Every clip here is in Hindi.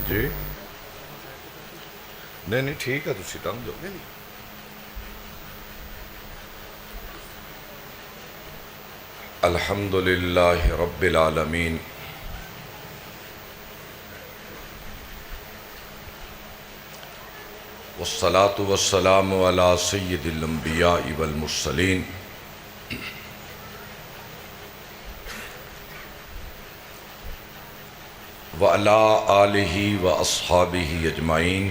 जी नहीं नहीं ठीक है, तुसी टंग जाओ। अल्हम्दुलिल्लाह रब्बिल आलमीन वस्सलातु वस्सलामु अला सय्यिदिल अंबिया वल मुरसलीन व अला आलिहि व अस्हाबिहि अजमाइन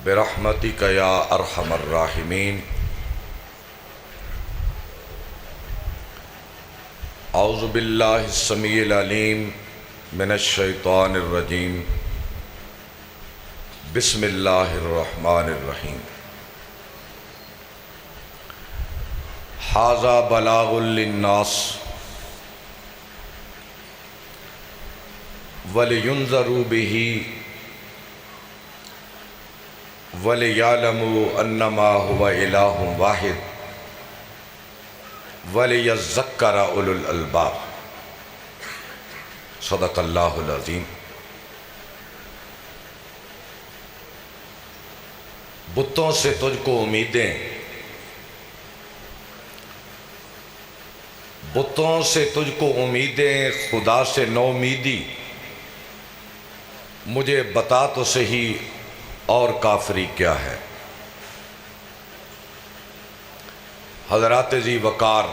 बिरहमतिका या अरहमर राहिमीन। औज़ु बिल्लाहि समीइल अलीम मिनश शैतानिर रजीम। बिस्मिल्लाहिर रहमानिर रहीम। हाज़ा बलागुल लिन्नास वलियुन्ज़रू बिही वलियालमू अन्नमा हुवा इलाहुन वाहिद वलियज़्ज़क्कर उलुल अलबाब। सदक़ल्लाहुल अज़ीम। बुतों से तुझको उम्मीदें, बुतों से तुझको उम्मीदें, खुदा से नौमीदी। मुझे बता तो सही और काफरी क्या है। हज़रात जी वकार,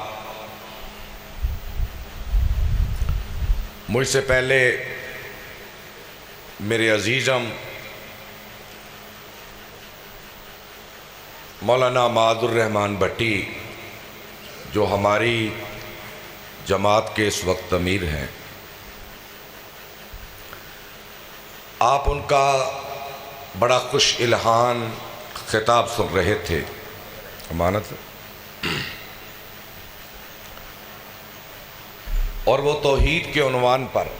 मुझसे पहले मेरे अजीज़म मौलाना मादुर रहमान भट्टी, जो हमारी जमात के इस वक्त अमीर हैं, आप उनका बड़ा खुश इल्हान खिताब सुन रहे थे। अमानत। और वो तौहीद के उन्वान पर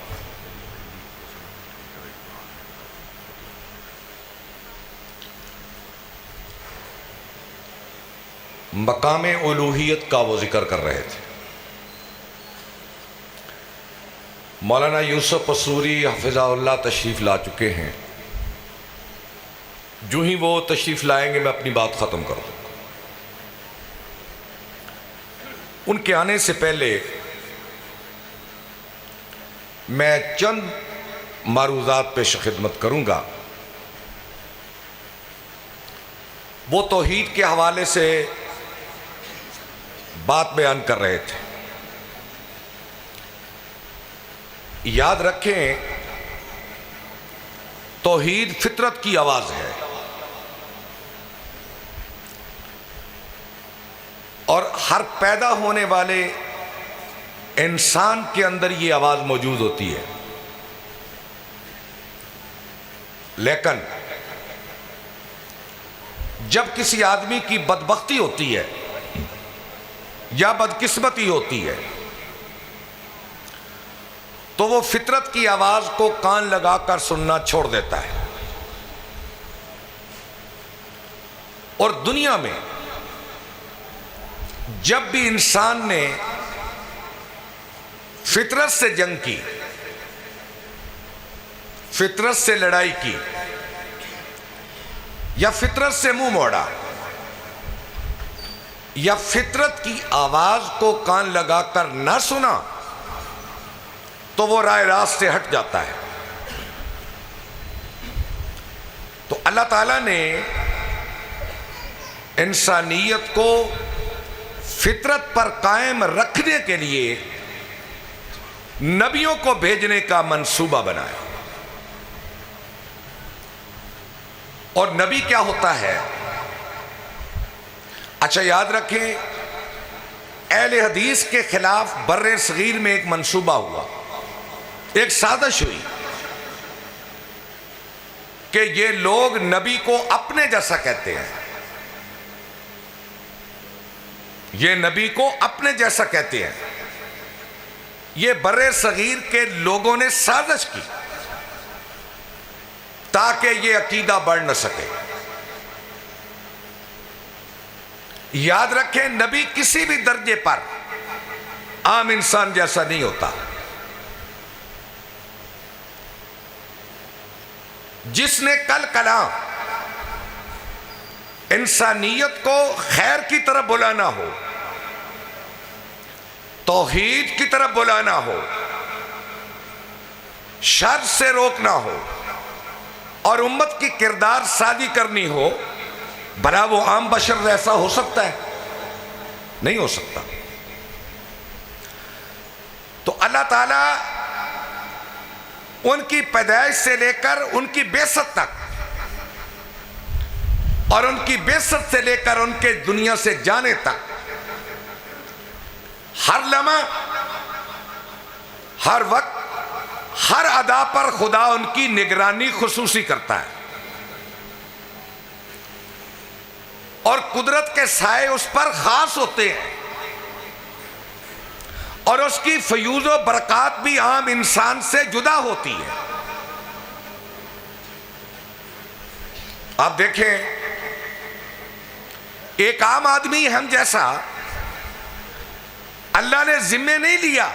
मकाम उलूहियत का वो जिक्र कर रहे थे। मौलाना यूसुफ असूरी हफिज़ाहुल्लाह तशरीफ़ ला चुके हैं। जो ही वो तशरीफ़ लाएंगे मैं अपनी बात ख़त्म कर दूँगा। उनके आने से पहले मैं चंद मारूज़ात पेश खिदमत करूँगा। वो तौहीद के हवाले से बात बयान कर रहे थे। याद रखें, तौहीद फितरत की आवाज़ है और हर पैदा होने वाले इंसान के अंदर ये आवाज़ मौजूद होती है। लेकिन जब किसी आदमी की बदबख्ती होती है या बदकिस्मती होती है तो वो फितरत की आवाज़ को कान लगाकर सुनना छोड़ देता है। और दुनिया में जब भी इंसान ने फितरत से जंग की, फितरत से लड़ाई की या फितरत से मुंह मोड़ा या फितरत की आवाज को कान लगाकर ना सुना, तो वो राह रास्त से हट जाता है। तो अल्लाह ताला ने इंसानियत को फितरत पर कायम रखने के लिए नबियों को भेजने का मंसूबा बनाया। और नबी क्या होता है? अच्छा याद रखें, अहले हदीस के खिलाफ बर्रे सगीर में एक मंसूबा हुआ, एक साजिश हुई कि ये लोग नबी को अपने जैसा कहते हैं, ये नबी को अपने जैसा कहते हैं। ये बर्रे सगीर के लोगों ने साजिश की ताकि ये अकीदा बढ़ न सके। याद रखें, नबी किसी भी दर्जे पर आम इंसान जैसा नहीं होता। जिसने कल कला इंसानियत को खैर की तरफ बुलाना हो, तौहीद की तरफ बुलाना हो, शर से रोकना हो और उम्मत की किरदार साजी करनी हो, भला वो आम बशर जैसा हो सकता है? नहीं हो सकता। तो अल्लाह ताला उनकी पैदाइश से लेकर उनकी बेसत तक और उनकी बेसत से लेकर उनके दुनिया से जाने तक हर लम्हा, हर वक्त, हर अदा पर खुदा उनकी निगरानी खुसूसी करता है और कुदरत के साए उस पर खास होते हैं और उसकी फयूज़ व बरक़ात भी आम इंसान से जुदा होती है। आप देखें, एक आम आदमी हम जैसा अल्लाह ने जिम्मे नहीं लिया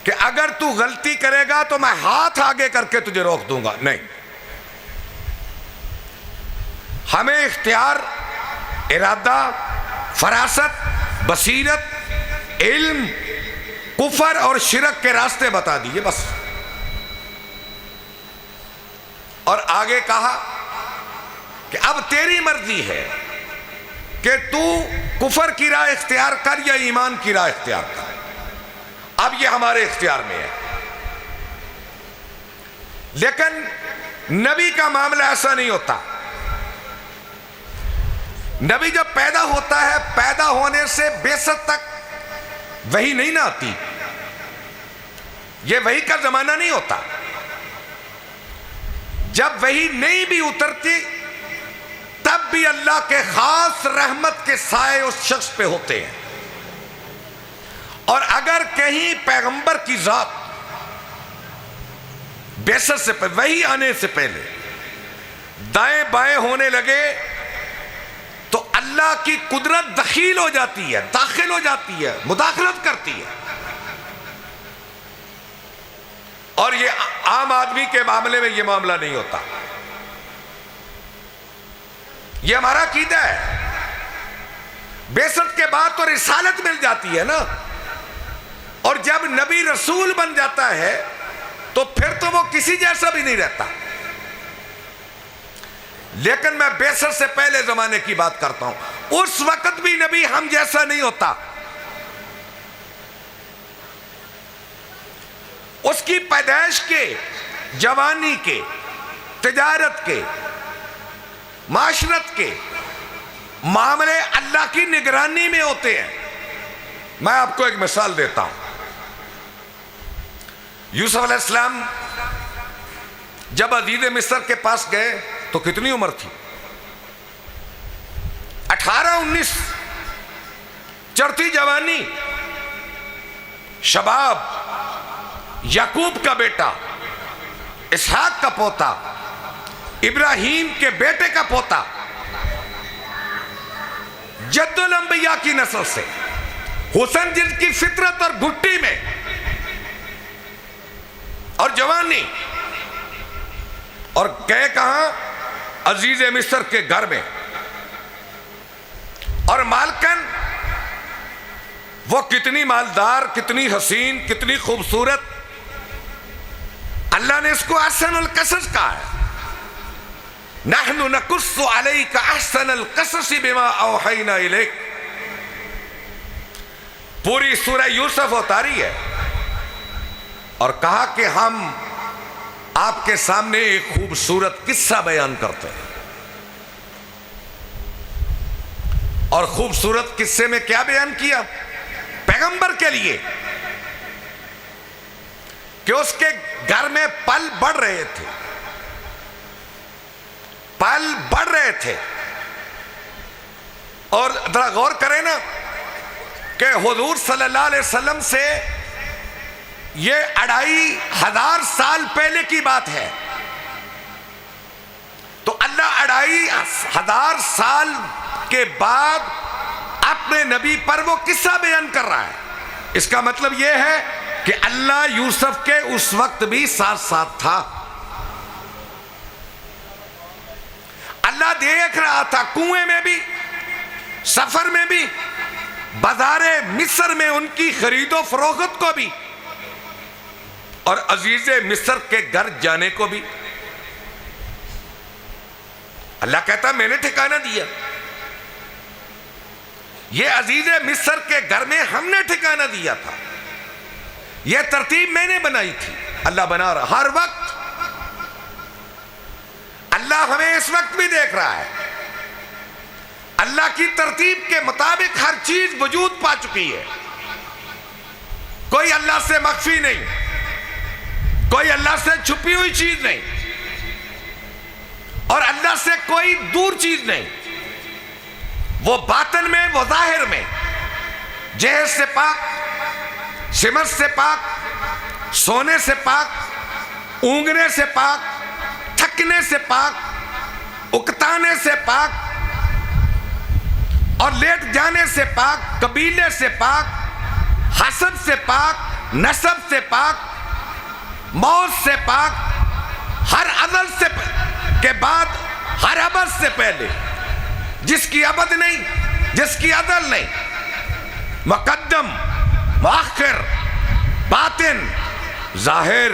कि अगर तू गलती करेगा तो मैं हाथ आगे करके तुझे रोक दूंगा। नहीं, हमें इख्तियार, इरादा, फरासत, बसीरत, इल्म, कुफर और शिरक के रास्ते बता दिए बस। और आगे कहा कि अब तेरी मर्जी है कि तू कुफर की राह इख्तियार कर या ईमान की राह इख्तियार कर। अब ये हमारे इख्तियार में है। लेकिन नबी का मामला ऐसा नहीं होता। नबी जब पैदा होता है, पैदा होने से बेसत तक वही नहीं ना आती। ये वही का जमाना नहीं होता। जब वही नहीं भी उतरती तब भी अल्लाह के खास रहमत के साए उस शख्स पे होते हैं। और अगर कहीं पैगंबर की जात बेसत से पहले, वही आने से पहले दाएं बाएं होने लगे तो अल्लाह की कुदरत दखील हो जाती है, दाखिल हो जाती है, मुदाखलत करती है। और ये आम आदमी के मामले में ये मामला नहीं होता। ये हमारा अकीदा है। बेसत के बाद तो रिसालत मिल जाती है ना, और जब नबी रसूल बन जाता है तो फिर तो वो किसी जैसा भी नहीं रहता। लेकिन मैं बेसत से पहले जमाने की बात करता हूं। उस वक्त भी नबी हम जैसा नहीं होता। उसकी पैदाइश के, जवानी के, तिजारत के, माशरत के मामले अल्लाह की निगरानी में होते हैं। मैं आपको एक मिसाल देता हूं। यूसुफ अलैहिस्सलाम जब अजीज मिस्र के पास गए तो कितनी उम्र थी? 18-19, चढ़ती जवानी, शबाब, याकूब का बेटा, इसहाक का पोता, इब्राहिम के बेटे का पोता, जद्दुल अंबिया की नस्ल से, हुसैन जिनकी फितरत और घुट्टी में, और जवानी, और गए कहां? अजीज मिस्र के घर में। और मालकन वो कितनी मालदार, कितनी हसीन, कितनी खूबसूरत। अल्लाह ने इसको अहसनुल कसस कहा है। नहनु नकुस्सु अलैका अहसनल कसस बिमा औहैना इलैक। पूरी सूरह यूसुफ उतारी है और कहा कि हम आपके सामने एक खूबसूरत किस्सा बयान करते हैं। और खूबसूरत किस्से में क्या बयान किया? पैगंबर के लिए कि उसके घर में पल बढ़ रहे थे, पल बढ़ रहे थे। और जरा गौर करें ना कि हुजूर सल्लल्लाहु अलैहि वसल्लम से ये 2500 साल पहले की बात है। तो अल्लाह 2500 साल के बाद अपने नबी पर वो किस्सा बयान कर रहा है। इसका मतलब यह है कि अल्लाह यूसुफ के उस वक्त भी साथ साथ था। अल्लाह देख रहा था, कुएं में भी, सफर में भी, बाजारे मिस्र में उनकी खरीदो फरोख्त को भी, और अजीजे मिस्र के घर जाने को भी। अल्लाह कहता मैंने ठिकाना दिया, ये अजीजे मिस्र के घर में हमने ठिकाना दिया था, यह तरतीब मैंने बनाई थी। अल्लाह बना रहा हर वक्त। अल्लाह हमें इस वक्त भी देख रहा है। अल्लाह की तरतीब के मुताबिक हर चीज वजूद पा चुकी है। कोई अल्लाह से मख्फी नहीं, कोई अल्लाह से छुपी हुई चीज नहीं, और अल्लाह से कोई दूर चीज नहीं। वो बातन में, वो जाहिर में, जहर से पाक, सिमत से पाक, सोने से पाक, ऊंगने से पाक, थकने से पाक, उकताने से पाक, और लेट जाने से पाक, कबीले से पाक, हसद से पाक, नसब से पाक, मौत से पाक, हर अदल से के बाद, हर अबद से पहले, जिसकी अबद नहीं, जिसकी अदल नहीं, मुकद्दम, मुअख्खिर, बातिन, जाहिर,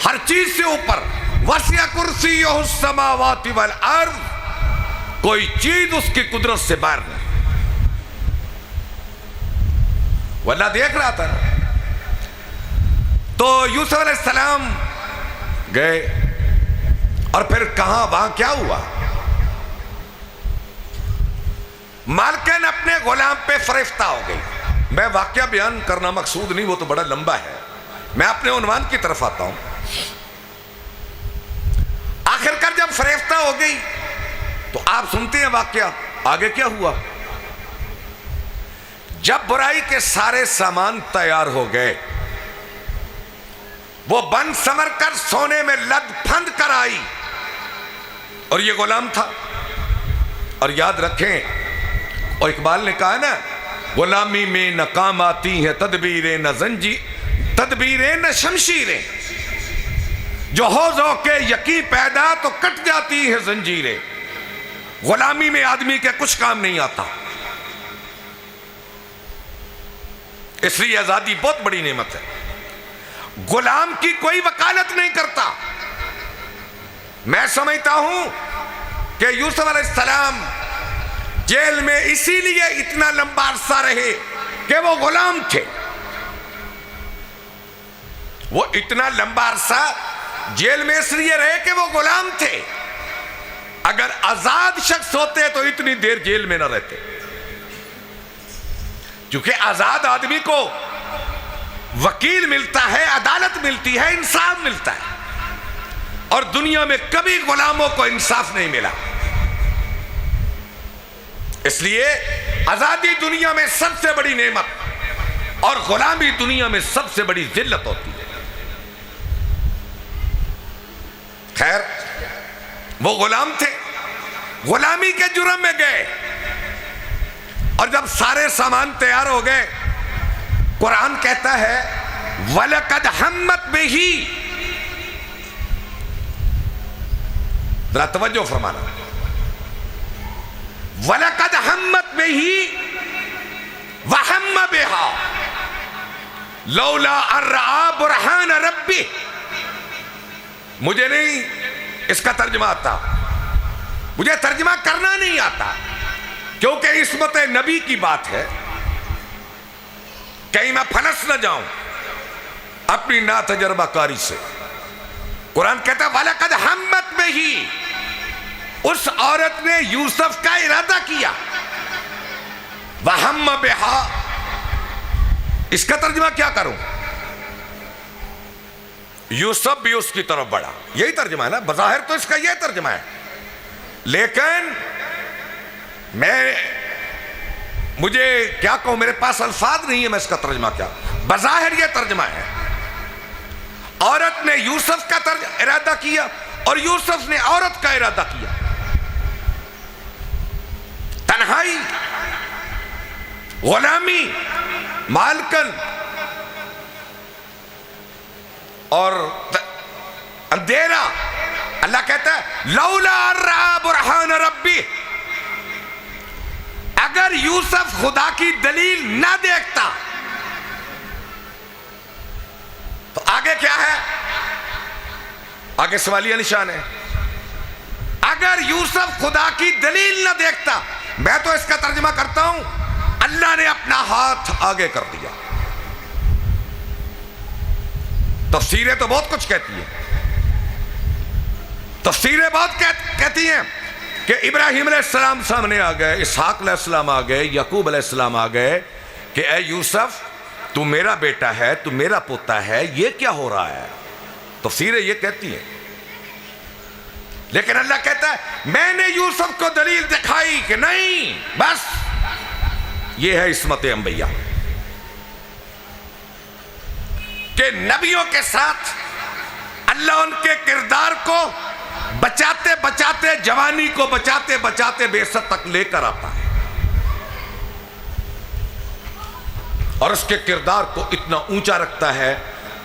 हर चीज से ऊपर। वसिया कुर्सियुहु समावाति वल अर्द, कोई चीज उसकी कुदरत से बाहर नहीं। वल्लाह देख रहा था। तो यूसुफ अलैहिस्सलाम गए, और फिर कहां, वहां क्या हुआ? मालकिन अपने गुलाम पे फरिश्ता हो गई। मैं वाकया बयान करना मकसूद नहीं, वो तो बड़ा लंबा है। मैं अपने उन्वान की तरफ आता हूं। आखिरकार जब फरिश्ता हो गई तो आप सुनते हैं वाकया, आगे क्या हुआ। जब बुराई के सारे सामान तैयार हो गए, वो बन समर कर सोने में लद फंद कर आई, और ये गुलाम था। और याद रखें, और इकबाल ने कहा ना, गुलामी में न काम आती है तदबीरें न जंजी, तदबीरें न शमशीरें, जो हो के यकीन पैदा तो कट जाती है जंजीरें। गुलामी में आदमी के कुछ काम नहीं आता, इसलिए आजादी बहुत बड़ी नेमत है। गुलाम की कोई वकालत नहीं करता। मैं समझता हूं कि यूसुफ अलैहिस्सलाम जेल में इसीलिए इतना लंबा अरसा रहे कि वो गुलाम थे। वो इतना लंबा अरसा जेल में इसलिए रहे कि वो गुलाम थे। अगर आजाद शख्स होते तो इतनी देर जेल में ना रहते, क्योंकि आजाद आदमी को वकील मिलता है, अदालत मिलती है, इंसाफ मिलता है, और दुनिया में कभी गुलामों को इंसाफ नहीं मिला। इसलिए आजादी दुनिया में सबसे बड़ी नेमत, और गुलामी दुनिया में सबसे बड़ी जिल्लत होती है। खैर, वो गुलाम थे, गुलामी के जुर्म में गए, और जब सारे सामान तैयार हो गए, कुरान कहता है वलकद हम्मत बिही, जरा तवज्जो फरमाना, वलकद हम्मत बिही वहम्म बिहा लौला अर्रा बुरहान रब्बी। मुझे नहीं इसका तर्जमा आता, मुझे तर्जमा करना नहीं आता, क्योंकि इस्मत नबी की बात है, कहीं मैं फनस न जाऊं अपनी ना तजर्बाकारी से। कुरान कहता है वलकद हम्मत बिही, उस औरत ने यूसुफ का इरादा किया, वहम्म बिहा, इसका तर्जमा क्या करूं? यूसुफ भी उसकी तरफ बढ़ा, यही तर्जमा है ना, बज़ाहिर तो इसका यह तर्जमा है, लेकिन मुझे क्या कहूं, मेरे पास अल्फाज नहीं है, मैं इसका तर्जमा क्या, बज़ाहिर यह तर्जमा है, औरत ने यूसुफ का इरादा किया और यूसुफ ने औरत का इरादा किया। तन्हाई, गुलामी, मालकन और अंधेरा, अल्लाह कहता है लौला अर्रा बुरहान रब्बी, अगर यूसुफ खुदा की दलील ना देखता तो आगे क्या है, आगे सवालिया निशान है। अगर यूसुफ खुदा की दलील ना देखता, मैं तो इसका तर्जुमा करता हूं अल्लाह ने अपना हाथ आगे कर दिया। तफसीरें तो बहुत कुछ कहती है, तफसीरें बहुत कहती हैं कि इब्राहिम अलैहिस्सलाम सामने आ गए, इसहाक अलैहिस्सलाम आ गए, याकूब अलैहिस्सलाम आ गए कि ए यूसुफ तू मेरा बेटा है, तू मेरा पोता है, ये क्या हो रहा है। तफसीरें ये कहती हैं, लेकिन अल्लाह कहता है मैंने यूसुफ को दलील दिखाई कि नहीं, बस ये है इस्मत अंबिया कि नबियों के साथ अल्लाह उनके किरदार को बचाते बचाते, जवानी को बचाते बचाते बेसत तक लेकर आता है और उसके किरदार को इतना ऊंचा रखता है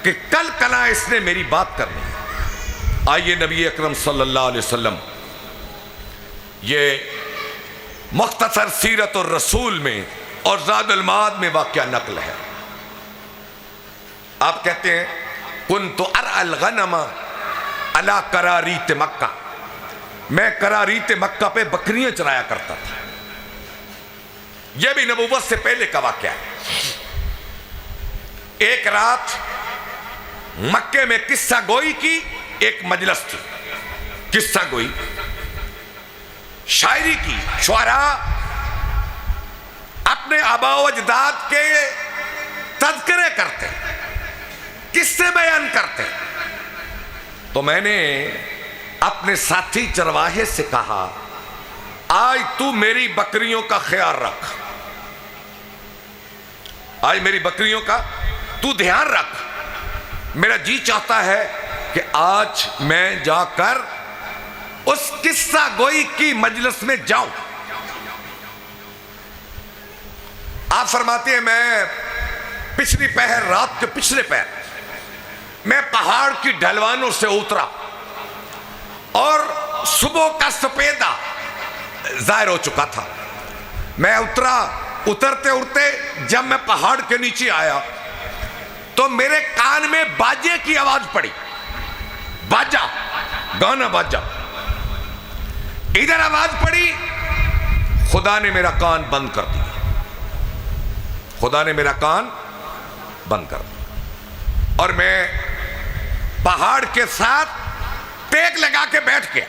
कि कल कला इसने मेरी बात करनी है। आइए नबी अकरम सल्लल्लाहु अलैहि वसल्लम ये मुख्तसर सीरत और रसूल में और ज़ादुल माद में वाक़या नकल है। आप कहते हैं कुन्तु अरअल गनमा अला करारीत मक्का, मैं करारीत मक्का पे बकरियां चराया करता था। यह भी नबूवत से पहले का वाक़या है। एक रात मक्के में किस्सा गोई की एक मजलिस थी, किस्सा गोई शायरी की, शुअरा अपने आबाओ अजदाद के तज़किरे करते, किस्से बयान करते। तो मैंने अपने साथी चरवाहे से कहा आज तू मेरी बकरियों का ख्याल रख, आज मेरी बकरियों का तू ध्यान रख। मेरा जी चाहता है कि आज मैं जाकर उस किस्सा गोई की मजलिस में जाऊं। आप फरमाते हैं मैं पिछली पहर, रात के पिछले पहर मैं पहाड़ की ढलवानों से उतरा और सुबह का सफेदा जाहिर हो चुका था। मैं उतरा, उतरते उतरते जब मैं पहाड़ के नीचे आया तो मेरे कान में बाजे की आवाज पड़ी, बाजा, गाना बाजा। इधर आवाज पड़ी, खुदा ने मेरा कान बंद कर दिया, खुदा ने मेरा कान बंद कर दिया और मैं पहाड़ के साथ टेक लगा के बैठ गया,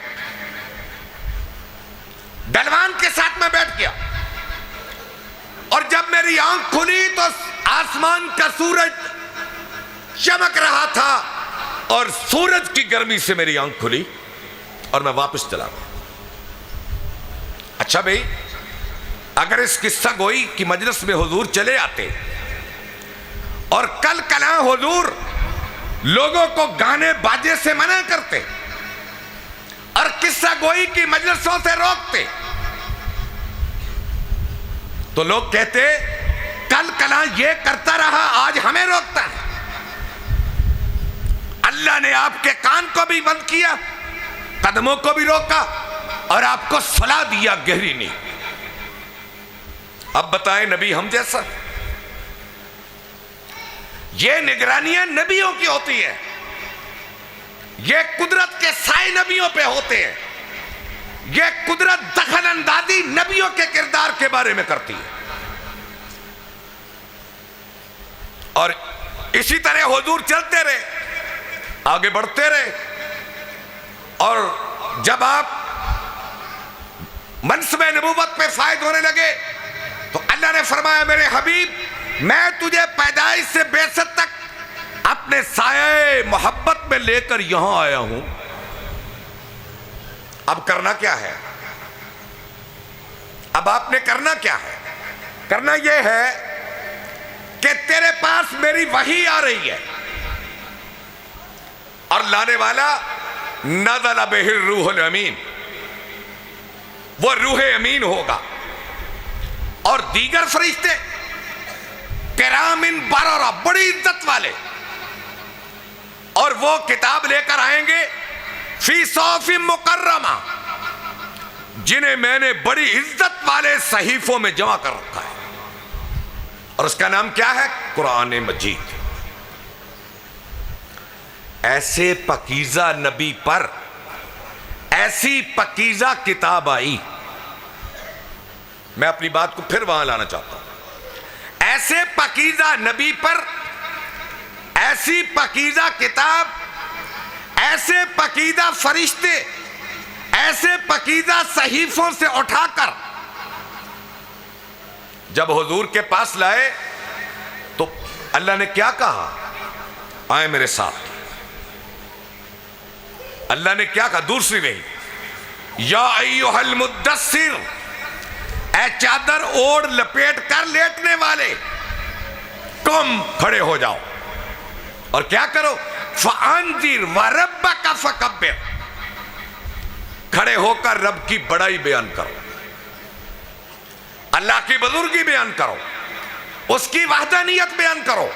ढलवान के साथ में बैठ गया। और जब मेरी आंख खुली तो आसमान का सूरज चमक रहा था और सूरज की गर्मी से मेरी आंख खुली और मैं वापस चला गया। अच्छा भाई, अगर इस किस्सा गोई की मजलिस में हुजूर चले आते और कल कला हुजूर लोगों को गाने बाजे से मना करते और किस्सा गोई की मजलिसों से रोकते तो लोग कहते कल कला ये करता रहा, आज हमें रोकता है। अल्लाह ने आपके कान को भी बंद किया, कदमों को भी रोका और आपको सलाह दिया गहरी नींद। अब बताएं नबी हम जैसा, ये निगरानियां नबियों की होती है, ये कुदरत के साए नबियों पे होते हैं, ये कुदरत दखल अंदाजी नबियों के किरदार के बारे में करती है। और इसी तरह हुजूर चलते रहे, आगे बढ़ते रहे और जब आप मनसबे नबूवत पे फायद होने लगे तो अल्लाह ने फरमाया मेरे हबीब मैं तुझे पैदाइश से बेसत तक अपने साये मोहब्बत में लेकर यहां आया हूं। अब करना क्या है, अब आपने करना क्या है? करना यह है कि तेरे पास मेरी वही आ रही है और लाने वाला नज़ल बिहिर रूहुल अमीन, वो रूह अमीन होगा और दीगर फरिश्ते किरामिन बरारा, बड़ी इज्जत वाले, और वो किताब लेकर आएंगे फी सौफिन मुकर्रमा, जिन्हें मैंने बड़ी इज्जत वाले सहीफों में जमा कर रखा है, और उसका नाम क्या है? कुरान मजीद। ऐसे पकीजा नबी पर ऐसी पकीजा किताब आई। मैं अपनी बात को फिर वहां लाना चाहता हूं। ऐसे पकीजा नबी पर ऐसी पकीजा किताब, ऐसे पकीजा फरिश्ते, ऐसे पकीजा सहीफों से उठाकर जब हुजूर के पास लाए तो अल्लाह ने क्या कहा? आए मेरे साथ। अल्लाह ने क्या कहा? दूसरी नहीं, या अय्युहल मुद्दस्सिर, ऐ चादर ओढ़ लपेट कर लेटने वाले, तुम खड़े हो जाओ और क्या करो? फ़अंज़िर व रब्बका फ़कब्बिर, खड़े होकर रब की बड़ाई बयान करो, अल्लाह की बुजुर्गी बयान करो, उसकी वहदानियत बयान करो।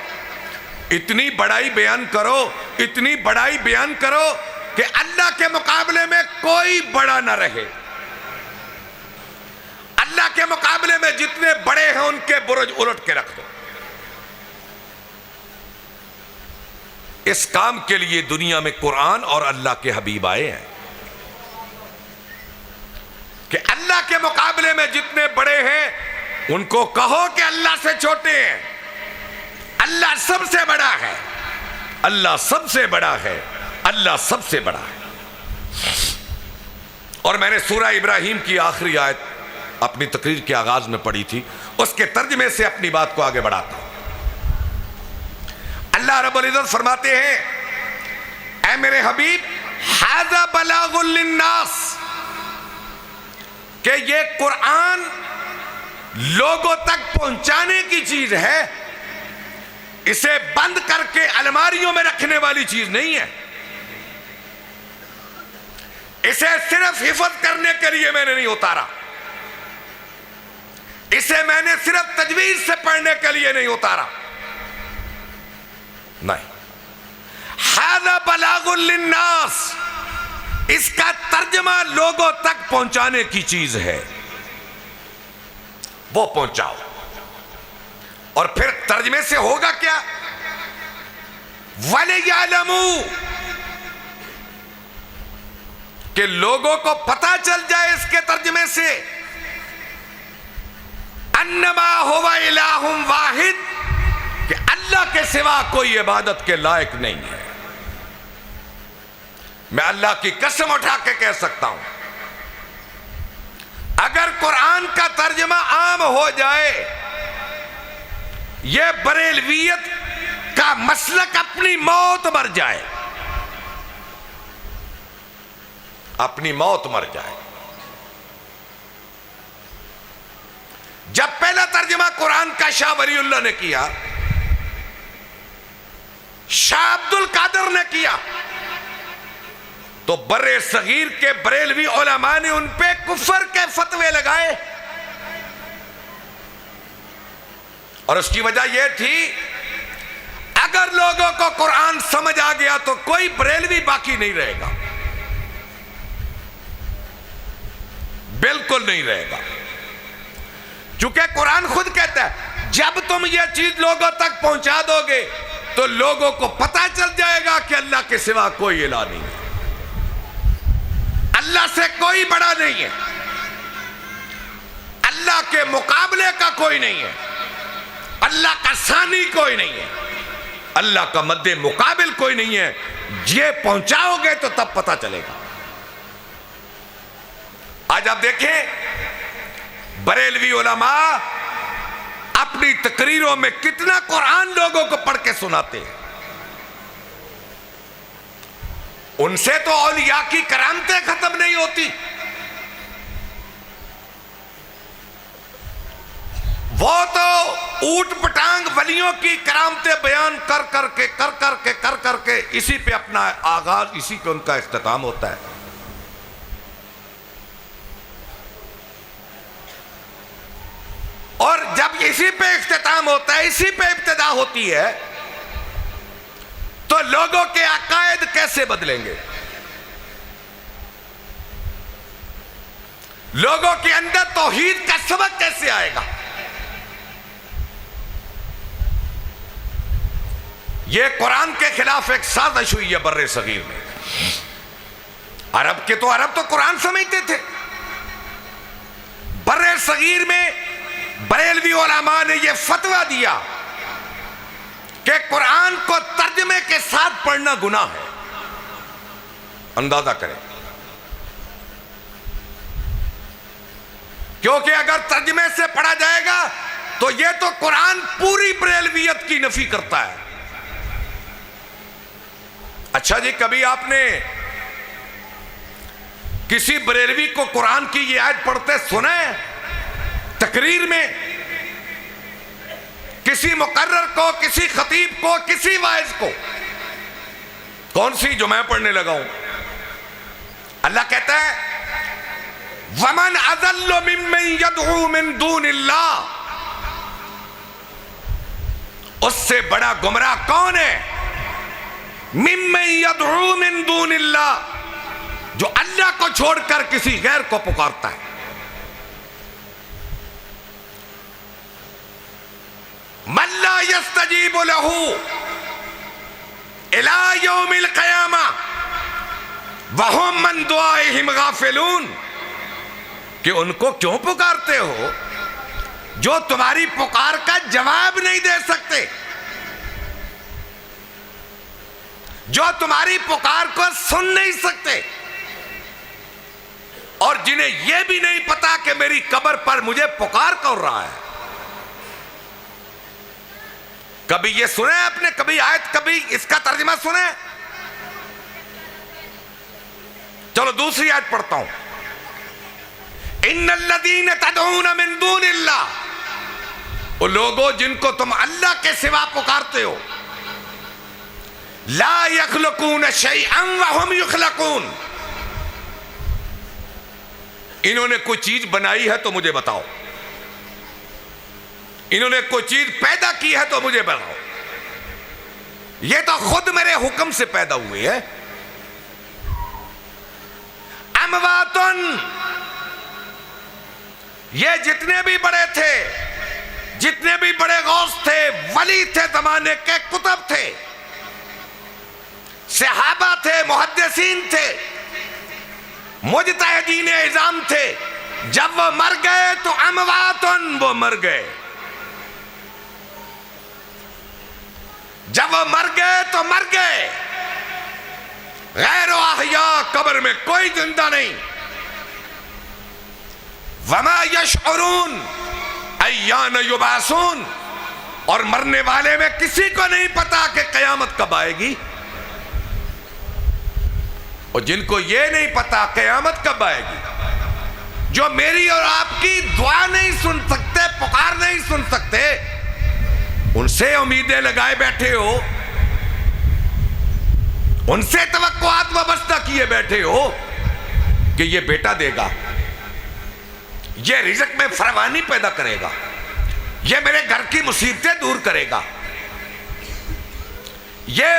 इतनी बड़ाई बयान करो, इतनी बड़ाई बयान करो कि अल्लाह के मुकाबले में कोई बड़ा ना रहे। अल्लाह के मुकाबले में जितने बड़े हैं उनके बुरुज उलट के रख दो। इस काम के लिए दुनिया में कुरान और अल्लाह के हबीब आए हैं कि अल्लाह के मुकाबले में जितने बड़े हैं उनको कहो कि अल्लाह से छोटे हैं। अल्लाह सबसे बड़ा है, अल्लाह सबसे बड़ा है, अल्लाह सबसे बड़ा है। और मैंने सूरह इब्राहिम की आखिरी आयत अपनी तकरीर के आगाज में पढ़ी थी, उसके तर्जमे से अपनी बात को आगे बढ़ाता हूं। अल्लाह रब्बुल इज्जत फरमाते हैं, ऐ मेरे हबीब, हाज़ा बलागुल लिन्नास, कि ये कुरान लोगों तक पहुंचाने की चीज है, इसे बंद करके अलमारियों में रखने वाली चीज नहीं है। इसे सिर्फ हिफाजत करने के लिए मैंने नहीं उतारा, इसे मैंने सिर्फ तजवीज से पढ़ने के लिए नहीं उतारा, नहीं। हाज़ा बलागुल लिन्नास, इसका तर्जमा लोगों तक पहुंचाने की चीज है, वो पहुंचाओ। और फिर तर्जमे से होगा क्या? वलियअलमू, कि लोगों को पता चल जाए इसके तर्जमे से, अन्नमा हुवा इलाहुम वाहिद, कि अल्लाह के सिवा कोई इबादत के लायक नहीं है। मैं अल्लाह की कसम उठा के कह सकता हूं, अगर कुरान का तर्जमा आम हो जाए, यह बरेलवियत का मसलक अपनी मौत मर जाए, अपनी मौत मर जाए। जब पहला तर्जमा कुरान का शाह वलीउल्लाह ने किया, शाह अब्दुल कादिर ने किया, तो बर्रे सगीर के बरेलवी उलमा ने उन पे कुफर के फतवे लगाए। और उसकी वजह यह थी, अगर लोगों को कुरान समझ आ गया तो कोई बरेलवी बाकी नहीं रहेगा, बिल्कुल नहीं रहेगा। क्योंकि कुरान खुद कहता है, जब तुम यह चीज लोगों तक पहुंचा दोगे तो लोगों को पता चल जाएगा कि अल्लाह के सिवा कोई इलाह नहीं है, अल्लाह से कोई बड़ा नहीं है, अल्लाह के मुकाबले का कोई नहीं है, अल्लाह का सानी कोई नहीं है, अल्लाह का मद्दे मुकाबिल कोई नहीं है। ये पहुंचाओगे तो तब पता चलेगा। आज आप देखें, बरेलवी उलमा अपनी तकरीरों में कितना कुरान लोगों को पढ़ के सुनाते हैं। उनसे तो औलिया की करामतें खत्म नहीं होती। वो तो ऊट पटांग वलियों की करामतें बयान कर करके इसी पे अपना आगाज, इसी पे उनका इख्तिताम होता है। और जब इसी पे इख्तिताम होता है, इसी पे इब्तिदा होती है, तो लोगों के अकायद कैसे बदलेंगे? लोगों के अंदर तौहीद का सबक कैसे आएगा? यह कुरान के खिलाफ एक साजिश हुई है बर्रे सगीर में। अरब तो कुरान समझते थे। बर्रे सगीर में बरेलवी उलमा ने यह फतवा दिया कि कुरान को तर्जमे के साथ पढ़ना गुनाह है। अंदाजा करें, क्योंकि अगर तर्जमे से पढ़ा जाएगा तो यह तो कुरान पूरी बरेलवियत की नफी करता है। अच्छा जी, कभी आपने किसी बरेलवी को कुरान की ये आयत पढ़ते सुना है? तकरीर में किसी मुकर्रर को, किसी खतीब को, किसी वाइज को? कौन सी जो मैं पढ़ने लगा हूं? अल्लाह कहता है वमन अज़ल्लु मिम्मन यदऊ मिन दूनिल्लाह, उससे बड़ा गुमराह कौन है? मिम्मन यदऊ मिन दूनिल्लाह, जो अल्लाह को छोड़कर किसी गैर को पुकारता है। मल्ला यस्तजीबु लहू इला यौमिल क़यामा वहुम मन दुआइहिम गाफिलून, कि उनको क्यों पुकारते हो जो तुम्हारी पुकार का जवाब नहीं दे सकते, जो तुम्हारी पुकार को सुन नहीं सकते, और जिन्हें यह भी नहीं पता कि मेरी कब्र पर मुझे पुकार कौन रहा है। कभी ये सुने आपने? कभी आयत, कभी इसका तर्जुमा सुने? चलो दूसरी आयत पढ़ता हूं। इन्नल्लज़ीना तदऊना मिन दूनिल्लाह, वो लोगों जिनको तुम अल्लाह के सिवा पुकारते हो, ला यख्लुकून शैअन व हुम युख्लकून, इन्होंने कोई चीज बनाई है तो मुझे बताओ, इन्होंने कोई चीज पैदा की है तो मुझे बताओ। ये तो खुद मेरे हुक्म से पैदा हुए हैं। अमवातुन, ये जितने भी बड़े थे, जितने भी बड़े गौस थे, वली थे, जमाने के कुतुब थे, सहाबा थे, मुहद्दिसीन थे, मुजतहिदीन इज़ाम थे, जब वो मर गए तो अमवातुन, वो मर गए। जब वो मर गए तो मर गए। गैर अहया, कब्र में कोई जिंदा नहीं। वमा यशउरून अय्यान युबासून, और मरने वाले में किसी को नहीं पता कि कयामत कब आएगी। और जिनको ये नहीं पता कयामत कब आएगी, जो मेरी और आपकी दुआ नहीं सुन सकते, पुकार नहीं सुन सकते, उनसे उम्मीदें लगाए बैठे हो, उनसे तवक्कुआत वाबस्ता किए बैठे हो कि ये बेटा देगा, ये रिज़्क़ में फरवानी पैदा करेगा, ये मेरे घर की मुसीबतें दूर करेगा, ये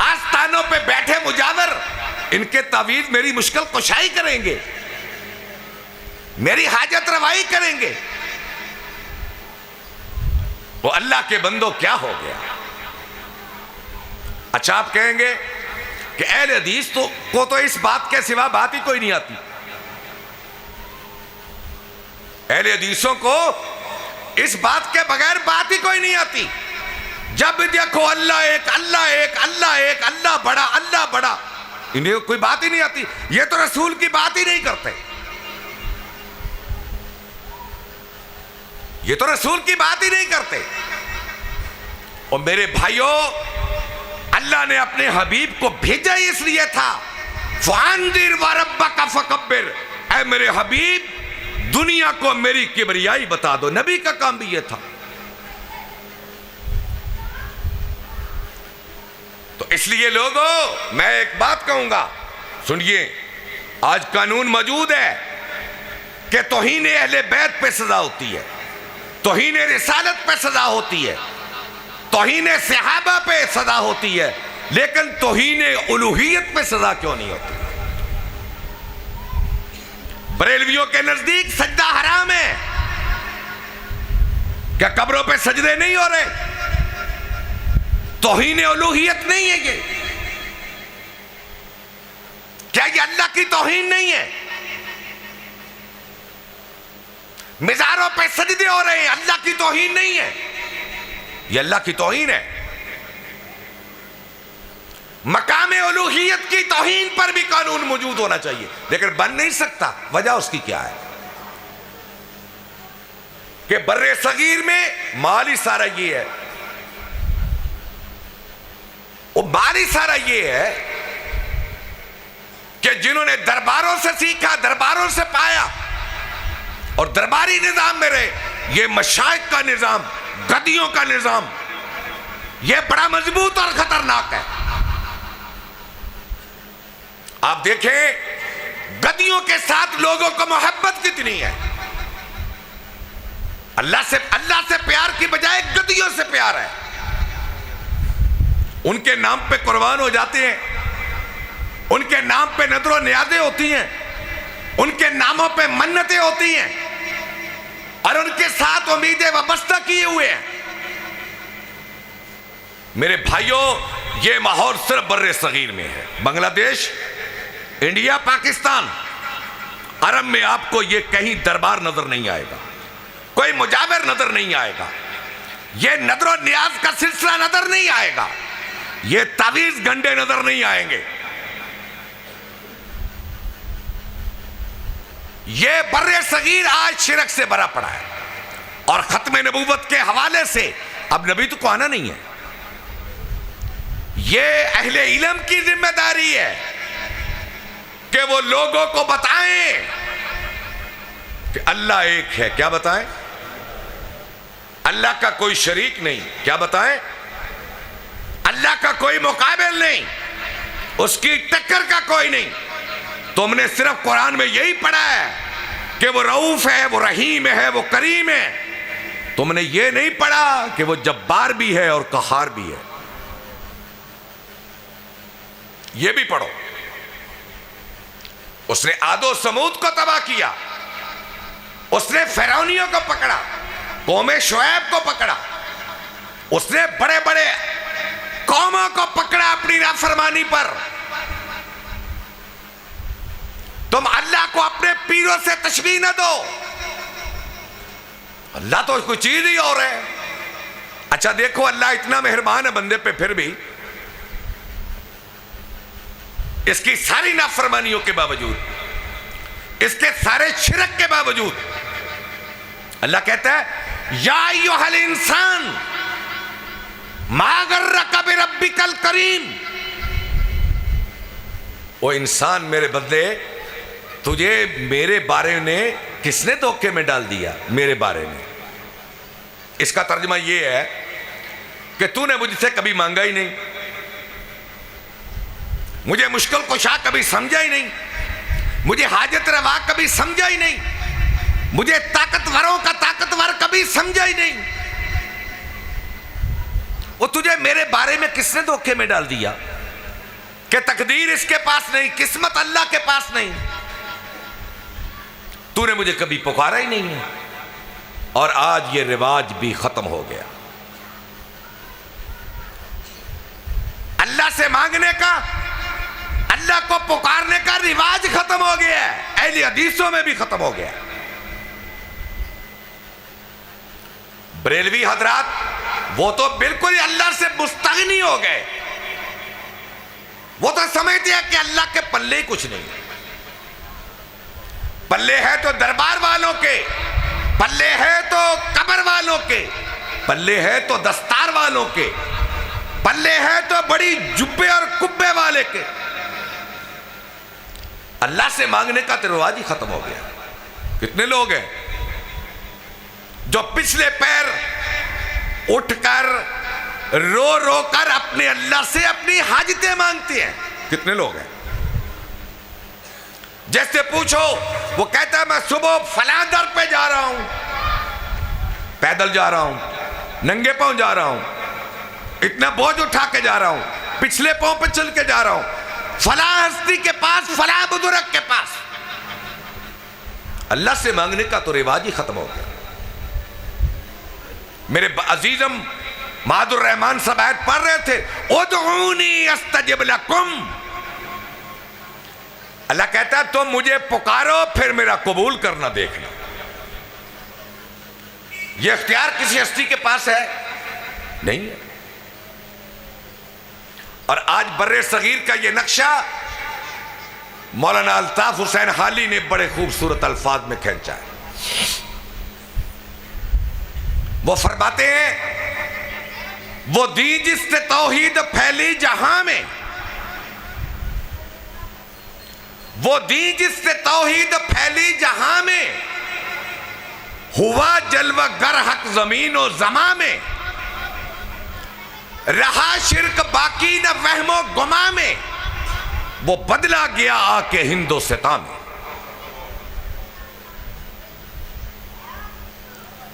आस्थानों पे बैठे मुजावर इनके तावीज़ मेरी मुश्किल कुशाई करेंगे, मेरी हाजत रवाई करेंगे। वो अल्लाह के बंदों क्या हो गया? अच्छा, आप कहेंगे कि अहले हदीस को तो इस बात के सिवा बात ही कोई नहीं आती। अहले हदीसों को इस बात के बगैर बात ही कोई नहीं आती। जब भी देखो अल्लाह एक, अल्लाह एक, अल्लाह एक, अल्लाह बड़ा, अल्लाह बड़ा, इन्हें कोई बात ही नहीं आती। ये तो रसूल की बात ही नहीं करते, ये तो रसूल की बात ही नहीं करते। और मेरे भाइयों, अल्लाह ने अपने हबीब को भेजा ही इसलिए था, फ़अन्ज़िर व रब्बका फ़कब्बिर, ऐ मेरे हबीब दुनिया को मेरी किबरियाई बता दो। नबी का काम भी यह था। तो इसलिए लोगों, मैं एक बात कहूंगा, सुनिए, आज कानून मौजूद है कि तौहीन अहले बैत पे सजा होती है, तौहीन रिसालत पे सजा होती है, तौहीन सहाबा पे सजा होती है, लेकिन तौहीन उलूहियत पे सजा क्यों नहीं होती? बरेलवियों के नजदीक सजदा हराम है। क्या कब्रों पे सजदे नहीं हो रहे? तौहीन उलूहियत नहीं है ये? क्या ये अल्लाह की तौहीन नहीं है? मिज़ारों पे सजदे हो रहे हैं, अल्लाह की तौहीन नहीं है? ये अल्लाह की तौहीन है। मकामे उलूहियत की तौहीन पर भी कानून मौजूद होना चाहिए, लेकिन बन नहीं सकता। वजह उसकी क्या है कि बर्रे सगीर में माल ही सारा ये है। वो माल ही सारा ये है कि जिन्होंने दरबारों से सीखा, दरबारों से पाया और दरबारी निजाम में रहे, ये मशाइख का निजाम, गद्दियों का निजाम, ये बड़ा मजबूत और खतरनाक है। आप देखें गद्दियों के साथ लोगों को मोहब्बत कितनी है। अल्लाह से प्यार की बजाय गद्दियों से प्यार है। उनके नाम पे कुर्बान हो जाते हैं, उनके नाम पे नजरों नियाज़ें होती हैं, उनके नामों पे मन्नतें होती हैं और उनके साथ उम्मीदें वाबस्ता किए हुए हैं। मेरे भाइयों, ये माहौल सिर्फ बर्रे सगीर में है। बांग्लादेश, इंडिया, पाकिस्तान, अरब में आपको ये कहीं दरबार नजर नहीं आएगा, कोई मुजाविर नजर नहीं आएगा, ये नजर नियाज का सिलसिला नजर नहीं आएगा, ये तावीज गंडे नजर नहीं आएंगे। ये बर्रे सगीर आज शिरक से भरा पड़ा है और खत्म नबूवत के हवाले से अब नबी तो को आना नहीं है। ये अहले इल्म की जिम्मेदारी है कि वो लोगों को बताएं कि अल्लाह एक है। क्या बताएं? अल्लाह का कोई शरीक नहीं। क्या बताएं? अल्लाह का कोई मुकाबिल नहीं, उसकी टक्कर का कोई नहीं। तुमने सिर्फ कुरान में यही पढ़ा है कि वो रऊफ है, वो रहीम है, वो करीम है। तुमने ये नहीं पढ़ा कि वो जब्बार भी है और कहार भी है। ये भी पढ़ो। उसने आदो समूद को तबाह किया, उसने फिरौनियों को पकड़ा, कौमे शुएब को पकड़ा, उसने बड़े बड़े कौमों को पकड़ा अपनी नाफरमानी पर। तुम अल्लाह को अपने पीरों से तशबीह न दो। अल्लाह तो कोई चीज ही और है। अच्छा देखो, अल्लाह इतना मेहरबान है बंदे पे, फिर भी इसकी सारी नाफरमानियों के बावजूद, इसके सारे शिरक के बावजूद अल्लाह कहता है या अय्युहल इंसान मा गर्रका बिरब्बिकल करीम। ओ इंसान, मेरे बंदे, तुझे मेरे बारे में किसने धोखे में डाल दिया? मेरे बारे में। इसका तर्जुमा यह है कि तूने मुझसे कभी मांगा ही नहीं, मुझे मुश्किल कुशा कभी समझा ही नहीं, मुझे हाजत रवा कभी समझा ही नहीं, मुझे ताकतवरों का ताकतवर कभी समझा ही नहीं। वो तुझे मेरे बारे में किसने धोखे में डाल दिया कि तकदीर इसके पास नहीं, किस्मत अल्लाह के पास नहीं। तूने मुझे कभी पुकारा ही नहीं है और आज ये रिवाज भी खत्म हो गया। अल्लाह से मांगने का, अल्लाह को पुकारने का रिवाज खत्म हो गया है। अहले हदीसों में भी खत्म हो गया। बरेलवी हजरात वो तो बिल्कुल ही अल्लाह से मुस्तगनी हो गए। वो तो समझते हैं कि अल्लाह के पल्ले ही कुछ नहीं। पल्ले है तो दरबार वालों के, पल्ले है तो कब्र वालों के, पल्ले है तो दस्तार वालों के, पल्ले है तो बड़ी जुब्बे और कुब्बे वाले के। अल्लाह से मांगने का तो रिवाज ही खत्म हो गया। कितने लोग हैं जो पिछले पैर उठकर रो रो कर अपने अल्लाह से अपनी हाजतें मांगते हैं? कितने लोग हैं? जैसे पूछो, वो कहता है मैं सुबह फलां दर पे जा रहा हूं, पैदल जा रहा हूं, नंगे पांव जा रहा हूं, इतना बोझ उठा के जा रहा हूं, पिछले पांव पे चल के जा रहा हूं, फलां हस्ती के पास, फलां बुजुर्ग के पास। अल्लाह से मांगने का तो रिवाज ही खत्म हो गया। मेरे अजीजम मादुर रहमान साहब आयत पढ़ रहे थे, उदऊनी अस्तजिब लकुम। अल्लाह कहता है तुम मुझे पुकारो फिर मेरा कबूल करना देखना। यह इख्तियार किसी हस्ती के पास है नहीं है। और आज बर्रे सगीर का यह नक्शा मौलाना अल्ताफ हुसैन हाली ने बड़े खूबसूरत अल्फाज में खींचा है। वो फरमाते हैं, वो दीन जिससे तौहीद फैली जहां में, वो दीन जिससे तौहीद फैली जहां में, हुआ जलवा गर हक जमीन और जमा में, रहा शिरक बाकी न वहमो गुमा में, वो बदला गया आके हिंदुस्ता में।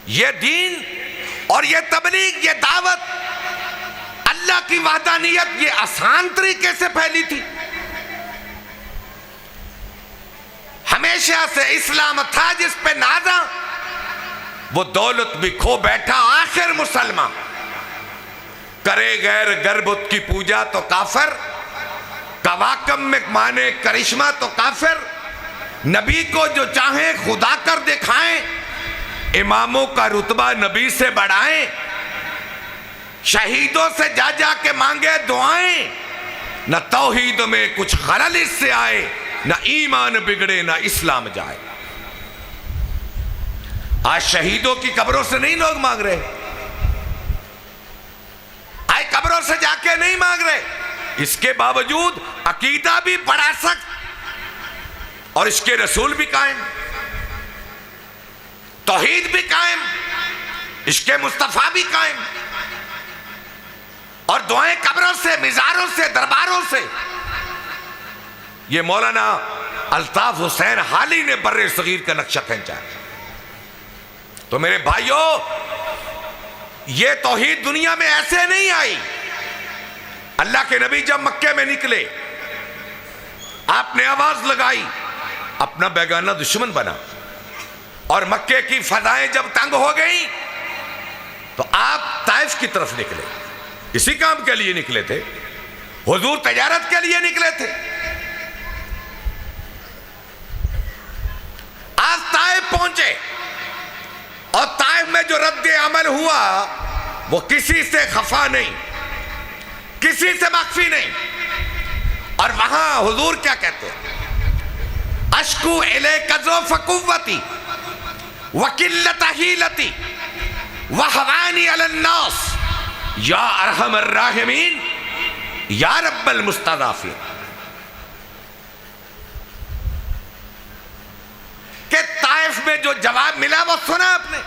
ये दीन और ये तबलीग, ये दावत, अल्लाह की वहदानियत, ये आसान तरीके से फैली थी। हमेशा से इस्लाम था जिस पे नाजा, वो दौलत भी खो बैठा आखिर मुसलमान। करे गैर गर्बुत की पूजा तो काफिर, कवाकब में माने करिश्मा तो काफिर, नबी को जो चाहे खुदा कर दिखाएं, इमामों का रुतबा नबी से बढ़ाएं, शहीदों से जा जा के मांगे दुआएं, न तौहीद में कुछ खलल इससे आए, न ईमान बिगड़े न इस्लाम जाए। आज शहीदों की कब्रों से नहीं लोग मांग रहे, आज कब्रों से जाके नहीं मांग रहे। इसके बावजूद अकीदा भी बड़ा सख्त और इसके रसूल भी कायम, तौहीद भी कायम, इसके मुस्तफा भी कायम, और दुआएं कब्रों से, मिजारों से, दरबारों से। ये मौलाना अल्ताफ हुसैन हाली ने बर्रे सगीर का नक्शा खींचा। तो मेरे भाइयों, ये तौहीद दुनिया में ऐसे नहीं आई। अल्लाह के नबी जब मक्के में निकले, आपने आवाज लगाई, अपना बेगाना दुश्मन बना, और मक्के की फजाएं जब तंग हो गई तो आप ताइफ की तरफ निकले। इसी काम के लिए निकले थे, हुजूर तजारत के लिए निकले थे। आज ताइफ पहुंचे और ताइफ में जो रद्द अमल हुआ वो किसी से खफा नहीं, किसी से मख्फी नहीं। और वहां हुजूर क्या कहते हैं, अश्कू इलैका ज़ौफ़ क़ुव्वती व क़िल्लत हीलती व हवानी अलन्नास या अरहमर राहिमीन या रब्बल मुस्तज़ाफ़िन। के ताइफ में जो जवाब मिला वो सुना आपने।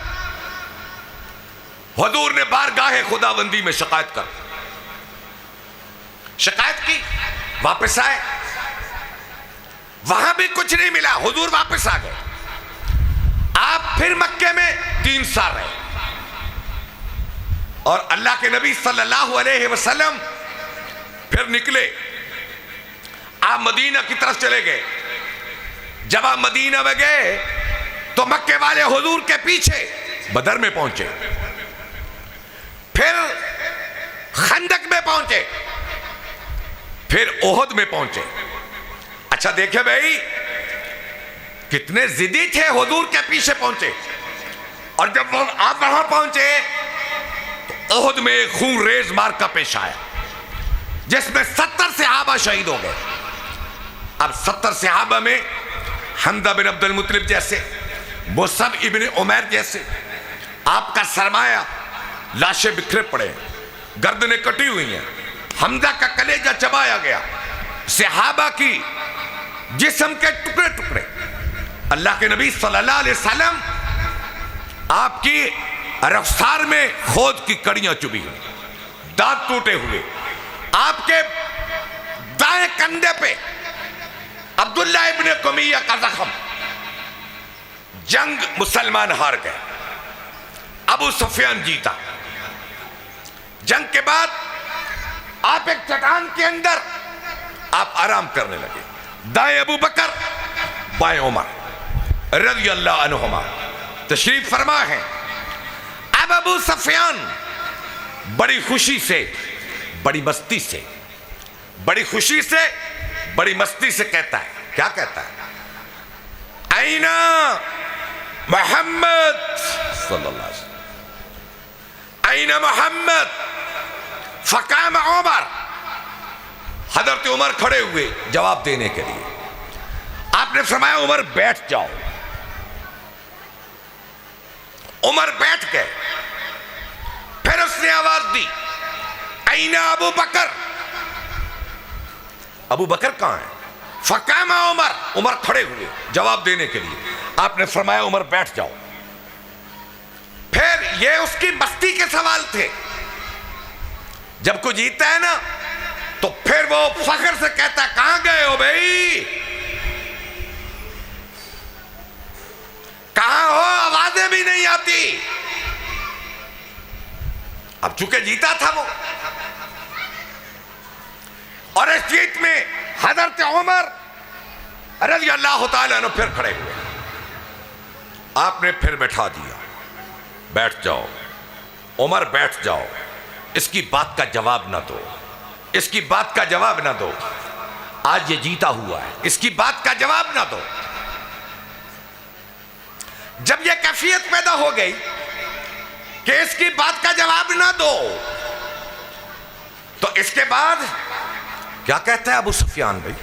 हुजूर ने बारगाहे खुदाबंदी में शिकायत की, वापस आए, वहां भी कुछ नहीं मिला, हुजूर वापस आ गए। आप फिर मक्के में 3 साल रहे और अल्लाह के नबी सल्लल्लाहु अलैहि वसल्लम फिर निकले, आप मदीना की तरफ चले गए। जब आप मदीना में गए तो मक्के वाले हुजूर के पीछे बदर में पहुंचे, फिर खंदक में पहुंचे, फिर ओहद में पहुंचे। अच्छा देखे भाई, कितने जिद्दी थे, हुजूर के पीछे पहुंचे। और जब आप वहां पहुंचे तो ओहद में खून रेज मार्का पेश आया, जिसमें 70 सहाबा शहीद हो गए। अब 70 सहाबा में हमजा बिन अब्दुल मुत्तलिब जैसे, मुसअब इब्न उमैर जैसे, आपका सरमाया, लाशें बिखरे पड़े, गर्दनें कटी हुई हैं, हमजा का कलेजा चबाया गया, सहाबा की जिस्म के टुकड़े टुकड़े। अल्लाह के नबी सल्लल्लाहु अलैहि वसल्लम आपकी रफ्तार में खोद की कड़ियां चुभी हुई, दांत टूटे हुए। आपके दाएं कंधे पे अब्दुल्ला इब्न कुमैया का जख्म। जंग मुसलमान हार गए, अबू सुफियान जीता। जंग के बाद आप एक चट्टान के अंदर आप आराम करने लगे, दाएं अबू बकर, बाएं उमर। रज़ियल्लाहु अन्हुमा तशरीफ फरमा है। अब अबू सुफियान बड़ी खुशी से, बड़ी मस्ती से, बड़ी खुशी से, बड़ी मस्ती से कहता है, क्या कहता है? आईना मोहम्मद सल्लल्लाहु अलैहि वसल्लम, आईना मोहम्मद। फकाम उमर, हजरत उमर खड़े हुए जवाब देने के लिए। आपने फरमाया उमर बैठ जाओ। उमर बैठ गए। फिर उसने आवाज दी, आईना अबू बकर, अबू बकर कहां है? फकाम उमर, उमर खड़े हुए जवाब देने के लिए। आपने फरमाया उमर बैठ जाओ। फिर ये उसकी मस्ती के सवाल थे। जब कोई जीतता है ना तो फिर वो फख्र से कहता, कहां गए हो भाई, कहां हो, आवाजें भी नहीं आती। अब चूंकि जीता था वो, और इस जीत में हजरत उमर रज़ियल्लाहु ताला अन्हु फिर खड़े हुए। आपने फिर बैठा दिया, बैठ जाओ उमर बैठ जाओ, इसकी बात का जवाब ना दो, इसकी बात का जवाब ना दो। आज ये जीता हुआ है, इसकी बात का जवाब ना दो। जब ये कैफियत पैदा हो गई कि इसकी बात का जवाब ना दो, तो इसके बाद क्या कहता है अबू सुफियान? भाई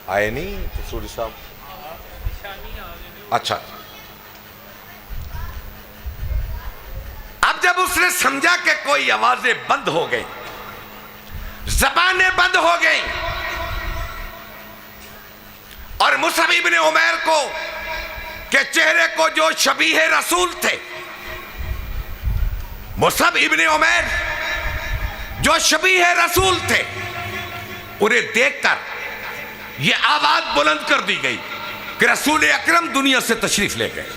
आए नहीं कसूरी साहब? अच्छा, अब जब उसने समझा कि कोई आवाजें बंद हो गई, जबानें बंद हो गई, और मुसअब इब्न उमैर को के चेहरे को जो शबीह रसूल थे, मुसअब इब्न उमैर जो शबीह रसूल थे, उन्हें देखकर यह आवाज बुलंद कर दी गई कि रसूल अकरम दुनिया से तशरीफ ले गए।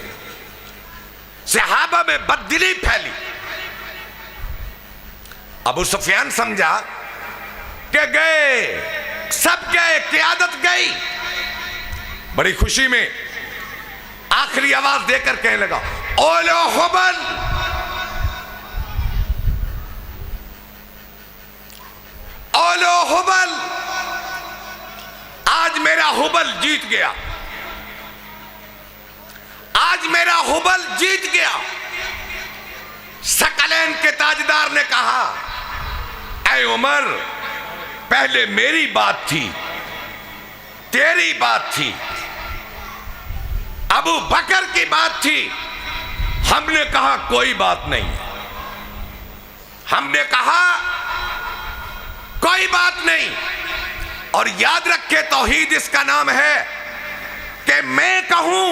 सहाबा में बददिली फैली। अबू सुफियान समझा कि गए, सब गए, क़यादत गई। बड़ी खुशी में आखिरी आवाज देकर कहने लगा, ओलो हुबल, ओलो हुबल, आज मेरा हुबल जीत गया, आज मेरा हुबल जीत गया। सकलैन के ताजदार ने कहा, ऐ उमर, पहले मेरी बात थी, तेरी बात थी, अबू बकर की बात थी। हमने कहा कोई बात नहीं, हमने कहा कोई बात नहीं। और याद रखे, तौहीद इसका नाम है कि मैं कहूं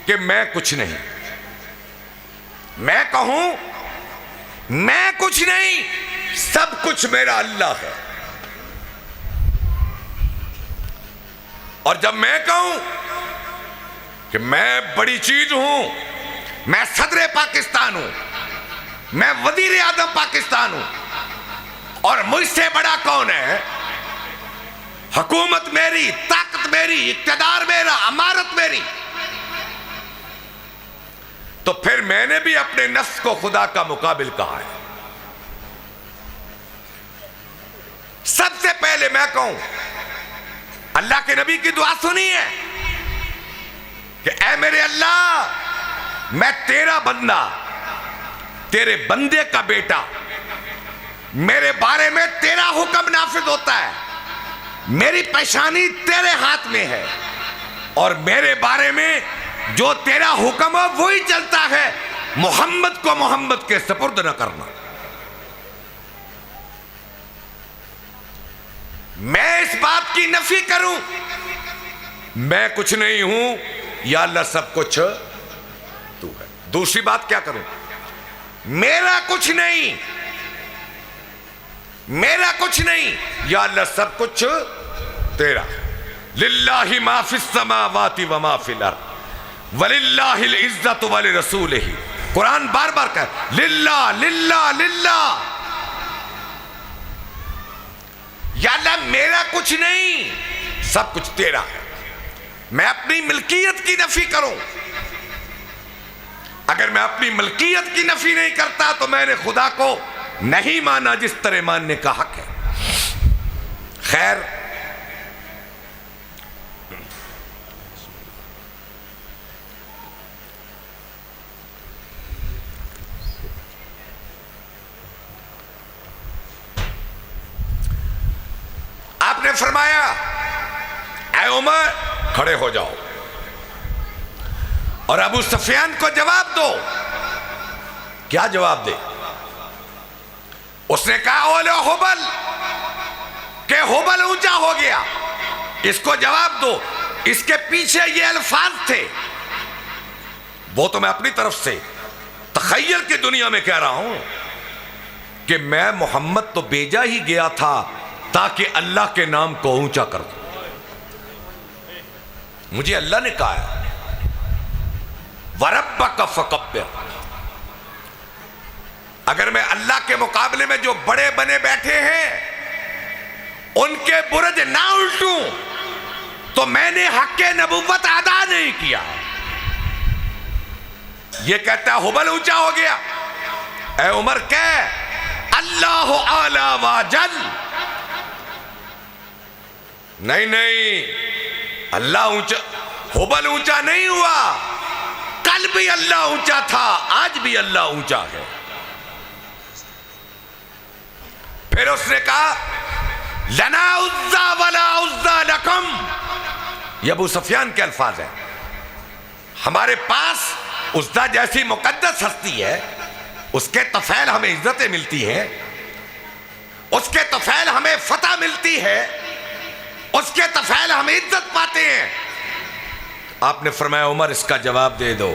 कि मैं कुछ नहीं, मैं कहूं मैं कुछ नहीं, सब कुछ मेरा अल्लाह है। और जब मैं कहूं कि मैं बड़ी चीज हूं, मैं सदर पाकिस्तान हूं, मैं वजीर आज़म पाकिस्तान हूं, और मुझसे बड़ा कौन है? हुकूमत मेरी, ताकत मेरी, इक्तदार मेरा, अमारत मेरी। तो फिर मैंने भी अपने नफ्स को खुदा का मुकाबिल कहा है। सबसे पहले मैं कहूं, अल्लाह के नबी की दुआ सुनी है कि ऐ मेरे अल्लाह, मैं तेरा बंदा, तेरे बंदे का बेटा, मेरे बारे में तेरा हुक्म नाफिज होता है, मेरी पेशानी तेरे हाथ में है, और मेरे बारे में जो तेरा हुक्म है वही चलता है। मोहम्मद को मोहम्मद के सपुर्द न करना। मैं इस बात की नफी करूं, मैं कुछ नहीं हूं, या अल्लाह सब कुछ तू है। दूसरी बात क्या करूं? मेरा कुछ नहीं, मेरा कुछ नहीं, या अल्लाह सब कुछ तेरा। लिल्लाहि मा फिस समावाति व मा फिल अर्द वलिल्लाहिल इज्जतु व लिरसूलिही। कुरान बार बार कह, लिल्लाह लिल्लाह लिल्लाह। या अल्लाह मेरा कुछ नहीं, सब कुछ तेरा है। मैं अपनी मिल्कियत की नफी करूं, अगर मैं अपनी मिल्कियत की नफी नहीं करता तो मैंने खुदा को नहीं माना जिस तरह मानने का हक है। खैर, आपने फरमाया ऐ उमर खड़े हो जाओ और अबू सुफियान को जवाब दो। क्या जवाब दे? उसने कहा ओले हुबल, के हुबल ऊंचा हो गया, इसको जवाब दो। इसके पीछे ये अल्फाज थे, वो तो मैं अपनी तरफ से तखय्युल की दुनिया में कह रहा हूं कि मैं मोहम्मद तो भेजा ही गया था ताकि अल्लाह के नाम को ऊंचा कर दो। मुझे अल्लाह ने कहा है वरब्बक फकब्बिर। अगर मैं अल्लाह के मुकाबले में जो बड़े बने बैठे हैं उनके बुरज ना उल्टूं तो मैंने हक़्क़े नबुव्वत अदा नहीं किया। ये कहता है हुबल ऊंचा हो गया। ऐ उमर कह अल्लाह आला वाजल। नहीं नहीं, अल्लाह ऊंचा, हुबल ऊंचा नहीं हुआ। कल भी अल्लाह ऊंचा था, आज भी अल्लाह ऊंचा है। फिर उसने कहा लना उज्जा वला उज्जा लकुम। ये अबू सुफियान के अल्फाज है। हमारे पास उज्जा जैसी मुकद्दस हस्ती है, उसके तफैल हमें इज्जतें मिलती है, उसके तफैल हमें फतह मिलती है, उसके तफैल हम इज्जत पाते हैं। आपने फरमाया उमर इसका जवाब दे दो,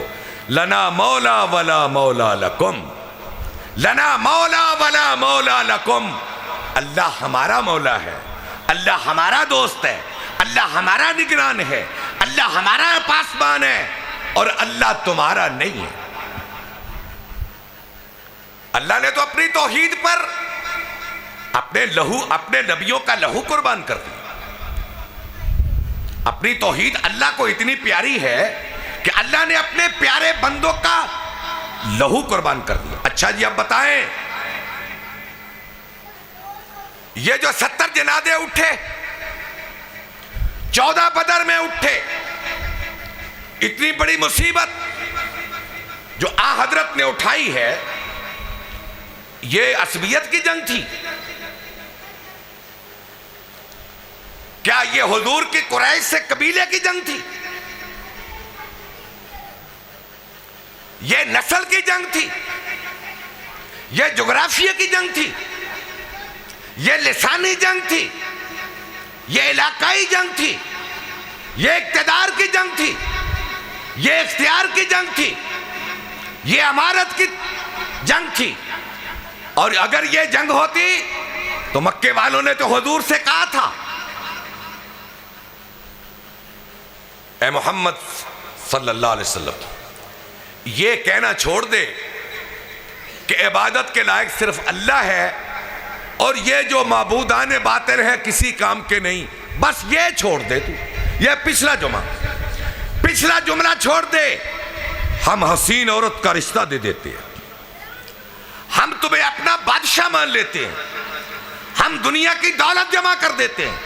लना मौला वला मौला लकुम, लना मौला वला मौला लकुम। अल्लाह हमारा मौला है, अल्लाह हमारा दोस्त है, अल्लाह हमारा निगरान है, अल्लाह हमारा पासबान है और अल्लाह तुम्हारा नहीं है। अल्लाह ने तो अपनी तौहीद पर अपने लहू, अपने नबियों का लहू कुर्बान कर दिया। अपनी तौहीद अल्लाह को इतनी प्यारी है कि अल्लाह ने अपने प्यारे बंदों का लहू कुर्बान कर दिया। अच्छा जी, अब बताएं, ये जो 70 जनादे उठे, 14 बदर में उठे, इतनी बड़ी मुसीबत जो आ हजरत ने उठाई है, ये असबियत की जंग थी क्या? ये हुजूर की कुरैश से कबीले की जंग थी? ये नस्ल की जंग थी? ये जोग्राफिया की जंग थी? ये लिसानी जंग थी? ये इलाकाई जंग थी? ये इक्तदार की जंग थी? ये इख्तियार की जंग थी? ये अमारत की जंग थी? और अगर ये जंग होती तो मक्के वालों ने तो हुजूर से कहा था ऐ मोहम्मद सल्लल्लाहु अलैहि वसल्लम ये कहना छोड़ दे कि इबादत के लायक सिर्फ अल्लाह है और ये जो माबूदान बातिल है किसी काम के नहीं, बस ये छोड़ दे तू। ये पिछला जुमला छोड़ दे। हम हसीन औरत का रिश्ता दे देते हैं, हम तुम्हें अपना बादशाह मान लेते हैं, हम दुनिया की दौलत जमा कर देते हैं,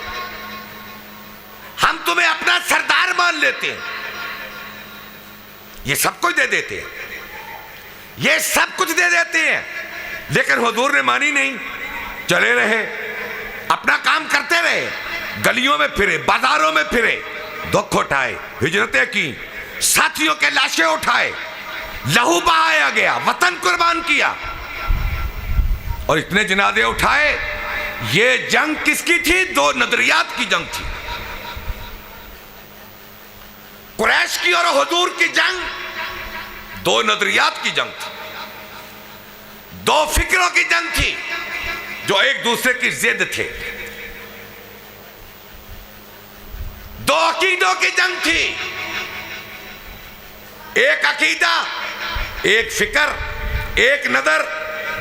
हम तुम्हें अपना सरदार मान लेते हैं, ये सब कुछ दे देते हैं, ये सब कुछ दे देते हैं। लेकिन हुजूर ने मानी नहीं, चले रहे, अपना काम करते रहे, गलियों में फिरे, बाजारों में फिरे, दुख उठाए, हिजरतें की, साथियों के लाशें उठाए, लहू बहाया गया, वतन कुर्बान किया और इतने जनाजे उठाए। ये जंग किसकी थी? दो नजरियात की जंग थी, कुरैश की और हुजूर की जंग दो नजरियात की जंग थी, दो फिक्रों की जंग थी जो एक दूसरे की जिद थे, दो अकीदों की जंग थी। एक अकीदा, एक फिक्र, एक नजर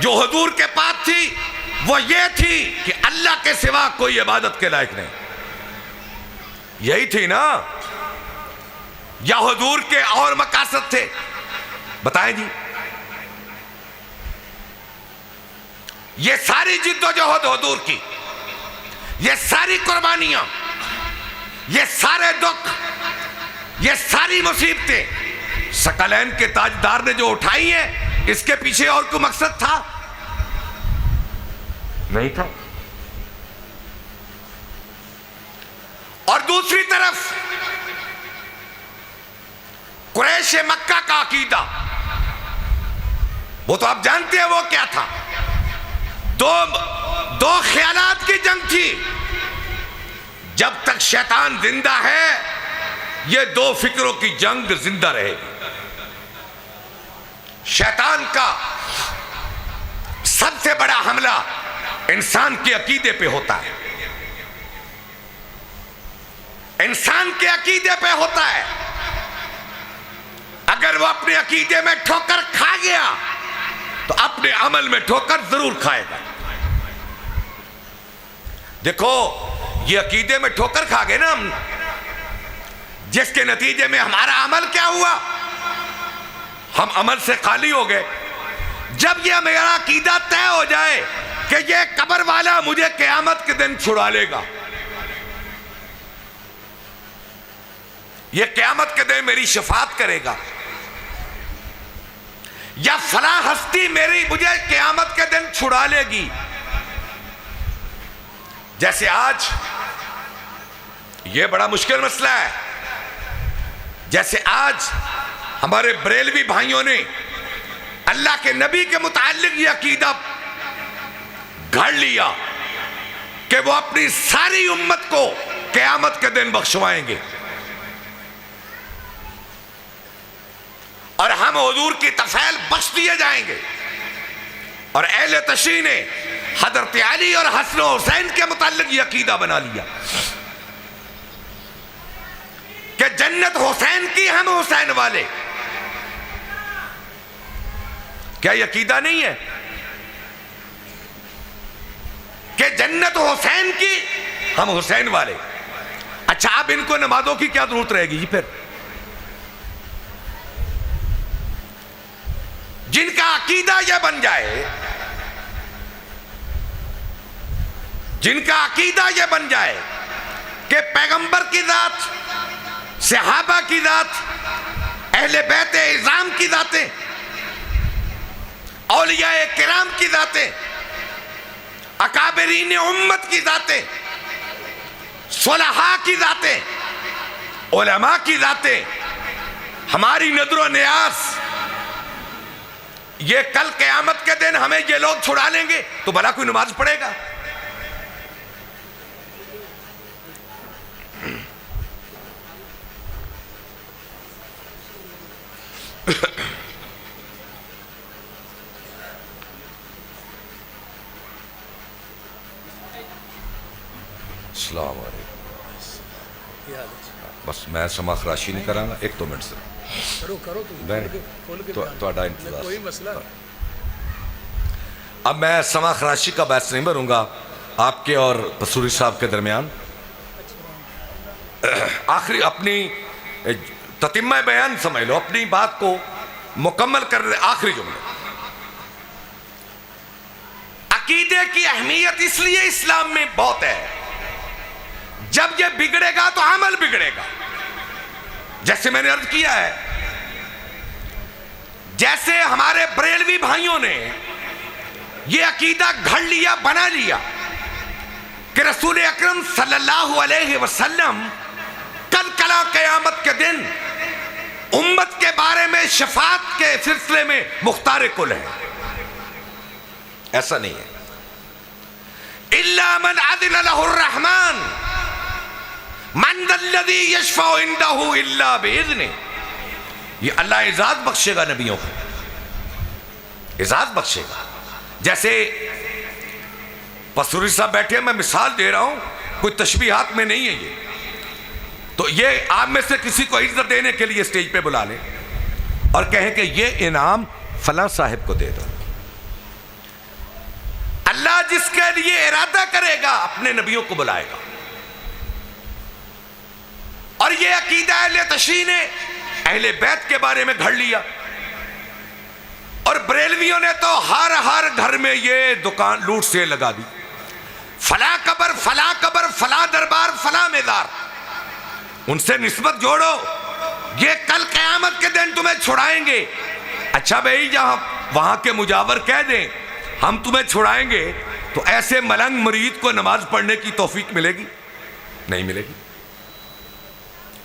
जो हुजूर के पास थी वो ये थी कि अल्लाह के सिवा कोई इबादत के लायक नहीं, यही थी ना, या हुजूर के और मकासद थे? बताएं जी। ये सारी जिद्दोजहद हुजूर की, ये सारी कुर्बानियां, ये सारे दुख, ये सारी मुसीबतें सकलैन के ताजदार ने जो उठाई हैं, इसके पीछे और कोई मकसद था? नहीं था। और दूसरी तरफ कुरैश मक्का का अकीदा, वो तो आप जानते हैं वो क्या था। दो ख्यालात की जंग थी। जब तक शैतान जिंदा है, ये दो फिक्रों की जंग जिंदा रहेगी। शैतान का सबसे बड़ा हमला इंसान के अकीदे पे होता है, इंसान के अकीदे पे होता है। अगर वो अपने अकीदे में ठोकर खा गया तो अपने अमल में ठोकर जरूर खाएगा। देखो, ये अकीदे में ठोकर खा गए ना हम, जिसके नतीजे में हमारा अमल क्या हुआ? हम अमल से खाली हो गए। जब ये मेरा अकीदा तय हो जाए कि ये कब्र वाला मुझे क़यामत के दिन छुड़ा लेगा, ये क़यामत के दिन मेरी शफाअत करेगा, या फला हस्ती मुझे क़यामत के दिन छुड़ा लेगी। जैसे आज ये बड़ा मुश्किल मसला है। जैसे आज हमारे बरेलवी भाइयों ने अल्लाह के नबी के मुताल्लिक ये अकीदा घड़ लिया कि वो अपनी सारी उम्मत को क़यामत के दिन बख्शवाएंगे, और हम हुजूर की तफैल बख्श दिए जाएंगे। और अहले तशरीह ने हजरत अली और हसन हुसैन के मुताल्लिक ये अकीदा बना लिया कि जन्नत हुसैन की, हम हुसैन वाले। क्या ये अकीदा नहीं है कि जन्नत हुसैन की, हम हुसैन वाले? अच्छा, अब इनको नमाजों की क्या जरूरत रहेगी जी? फिर जिनका अकीदा यह बन जाए, जिनका अकीदा यह बन जाए कि पैगंबर की जात, सहाबा की जात, अहले बैत इज़ाम की जातें, औलियाए किराम की जातें, अकाबरीन उम्मत की जातें, सुलहा की जातें, उलमा की जातें, हमारी नजर नियास, ये कल क़यामत के दिन हमें ये लोग छुड़ा लेंगे, तो भला कोई नमाज पढ़ेगा? अस्सलाम वालेकुम। बस मैं समा खराशी नहीं करांगा, 1-2 मिनट से करो तो इंतजार। कोई मसला। अब मैं समा खराशी का बहस नहीं भरूंगा आपके और पसूरी साहब के दरमियान। आखिरी अपनी ततिम्मा बयान समझ लो, अपनी बात को मुकम्मल कर रहे। आखिरी जुमला, अकीदे की अहमियत इसलिए इस्लाम में बहुत है, जब ये बिगड़ेगा तो अमल बिगड़ेगा। जैसे मैंने अर्ज किया है, जैसे हमारे बरेलवी भाइयों ने ये अकीदा घड़ लिया, बना लिया कि रसूल अकरम सल्लल्लाहु अलैहि वसल्लम कल कला क़यामत के दिन उम्मत के बारे में शफाअत के सिलसिले में मुख्तार कुल है। ऐसा नहीं है। इल्ला मन अज़िन लहुर रहमान मन दल्लज़ी यशफ़अउ इंदहु इल्ला बिइज़्निही। ये अल्लाह इजाज़त बख्शेगा, नबियों को इजाज़त बख्शेगा। जैसे पसूरी साहब बैठे हैं, मैं मिसाल दे रहा हूं, कोई तशबीहात में नहीं है ये। तो ये आप में से किसी को इज्जत देने के लिए स्टेज पे बुला ले और कहें कि ये इनाम फलां साहिब को दे दो। अल्लाह जिसके लिए इरादा करेगा अपने नबियों को बुलाएगा। और ये अकीदा अहले तशरीह ने अहले बैत के बारे में घड़ लिया। और बरेलवियों ने तो हर घर में ये दुकान लूट से लगा दी। फला कबर, फला कबर, फला दरबार, फला मेदार, उनसे निस्बत जोड़ो, ये कल क़यामत के दिन तुम्हें छुड़ाएंगे। अच्छा भाई, जहां वहां के मुजावर कह दें हम तुम्हें छुड़ाएंगे, तो ऐसे मलंग मुरीद को नमाज पढ़ने की तौफीक मिलेगी? नहीं मिलेगी।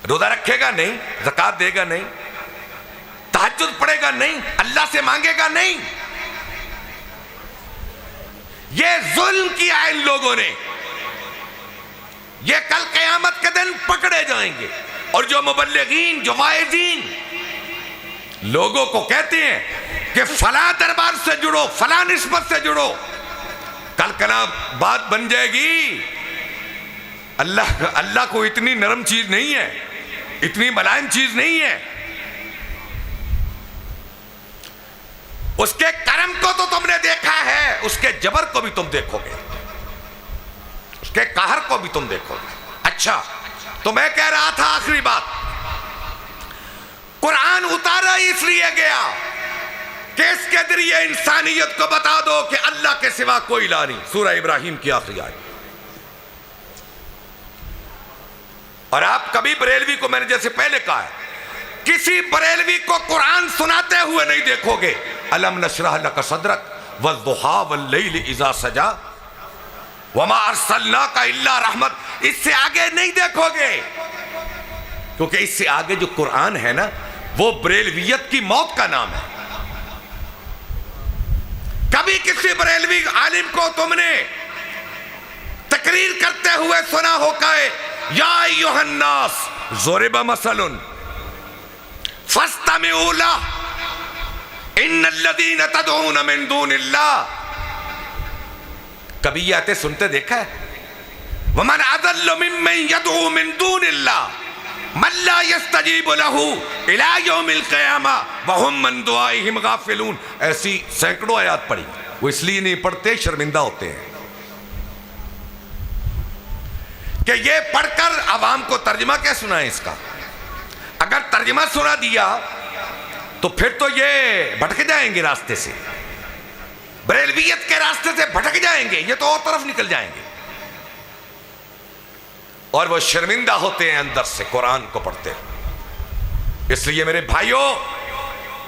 रोजा रखेगा नहीं, ज़कात देगा नहीं, तहज्जुद पढ़ेगा नहीं, अल्लाह से मांगेगा नहीं। ये जुल्म किया इन लोगों ने, ये कल क़यामत के दिन पकड़े जाएंगे। और जो मुबल्लिगीन, जो वाइज़ीन लोगों को कहते हैं कि फला दरबार से जुड़ो, फला निस्बत से जुड़ो, कल कना बात बन जाएगी। अल्लाह को इतनी नरम चीज नहीं है, इतनी मुलायम चीज नहीं है। उसके करम को तो तुमने देखा है, उसके जबर को भी तुम देखोगे, उसके कहर को भी तुम देखोगे। अच्छा, तो मैं कह रहा था आखिरी बात, कुरान उतारा इसलिए गया कि इसके जरिए इंसानियत को बता दो कि अल्लाह के सिवा कोई इलाह नहीं। सूरह इब्राहिम की आखिरी आयत। और आप कभी बरेलवी को, मैंने जैसे पहले कहा है, किसी बरेलवी को कुरान सुनाते हुए नहीं देखोगे। अलम नशरह लक सदरक वद्दुहा वल्लैल इज़ा सजा वमा अरसलनाका इल्ला रहमत, इससे आगे नहीं देखोगे, क्योंकि इससे आगे जो कुरान है ना, वो बरेलवियत की मौत का नाम है। कभी किसी बरेलवी आलिम को तुमने तकरीर करते हुए सुना हो कहे या अय्युहन्नास ज़ुरिबा मसलुन फस्तमिऊ लह इन्नल्लज़ीना तदऊन मिन दूनिल्लाह? कभी ये आते सुनते देखा है? वमन अज़ल्लु मिम्मन यदऊ मिन दूनिल्लाह मन ला यस्तजीबु लहू इला यौमिल क़ियामा व हुम मिन दुआइहिम गाफिलून। ऐसी सैकड़ों आयत पढ़ी, वो इसलिए नहीं पढ़ते, शर्मिंदा होते हैं कि ये पढ़कर आवाम को तर्जमा क्या सुनाए इसका। अगर तर्जमा सुना दिया तो फिर तो ये भटक जाएंगे रास्ते से, बरेलवियत के रास्ते से भटक जाएंगे, ये तो और तरफ निकल जाएंगे। और वो शर्मिंदा होते हैं अंदर से कुरान को पढ़ते हैं। इसलिए मेरे भाइयों,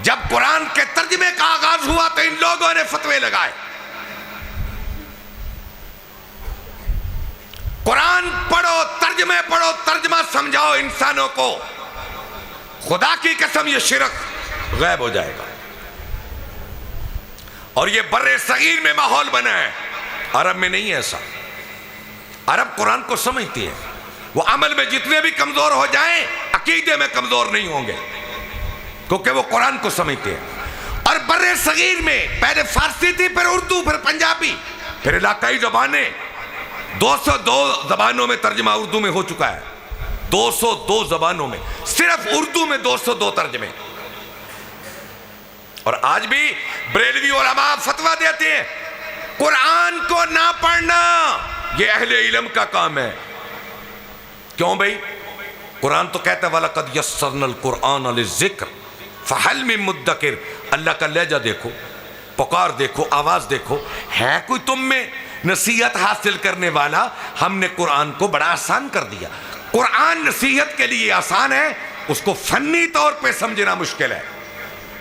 जब कुरान के तर्जमे का आगाज हुआ तो इन लोगों ने फतवे लगाए। कुरान पढ़ो, तर्जमे पढ़ो, तर्जमा समझाओ इंसानों को। खुदा की कसम, ये शिरक गायब हो जाएगा। और ये बर्रे सगीर में माहौल बना है, अरब में नहीं है ऐसा। अरब कुरान को समझती है, वो अमल में जितने भी कमजोर हो जाएं, अकीदे में कमजोर नहीं होंगे, क्योंकि वो कुरान को समझते हैं। और बर्रे सगीर में पहले फारसी थी, फिर उर्दू, फिर पंजाबी, फिर इलाकाई जबानें। 202 जबानों में तर्जमा उर्दू में हो चुका है, 202 जबानों में, सिर्फ उर्दू में 202 तर्जमे। और आज भी बरेलवी उलमा फतवा देते हैं कुरान को ना पढ़ना, ये अहले इल्म का काम है। क्यों भाई? कुरान तो कहता है वलक़द यस्सरनल कुरआन लिज़्ज़िक्र फ़हल मिन मुद्दकिर। अल्लाह का लहजा देखो, पुकार देखो, आवाज देखो, है कोई तुम में नसीहत हासिल करने वाला? हमने कुरान को बड़ा आसान कर दिया। कुरान नसीहत के लिए आसान है, उसको फन्नी तौर पे समझना मुश्किल है।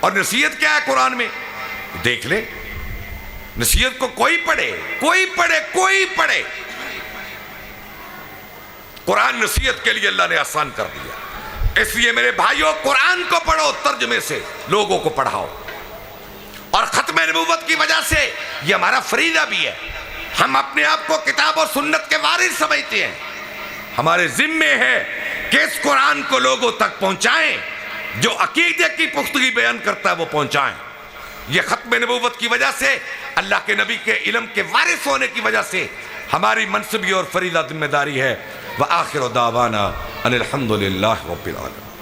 और नसीहत क्या है कुरान में? देख ले, नसीहत को कोई पढ़े, कोई पढ़े, कोई पढ़े, कुरान नसीहत के लिए अल्लाह ने आसान कर दिया। इसलिए मेरे भाइयों, कुरान को पढ़ो, तर्जमे से लोगों को पढ़ाओ। और खत्म नबूवत की वजह से ये हमारा फरीदा भी है। हम अपने आप को किताब और सुन्नत के वारिस समझते हैं। हमारे जिम्मे है कि इस कुरान को लोगों तक पहुंचाएं, जो अकीदे की पुख्तगी बयान करता है वो पहुंचाएं। ये खत्म नबूवत की वजह से, अल्लाह के नबी के इल्म के वारिस होने की वजह से हमारी मनसबी और फरीदा जिम्मेदारी है। व आखिर दावाना अनिल हम्दुलिल्लाहि रब्बिल आलमीन।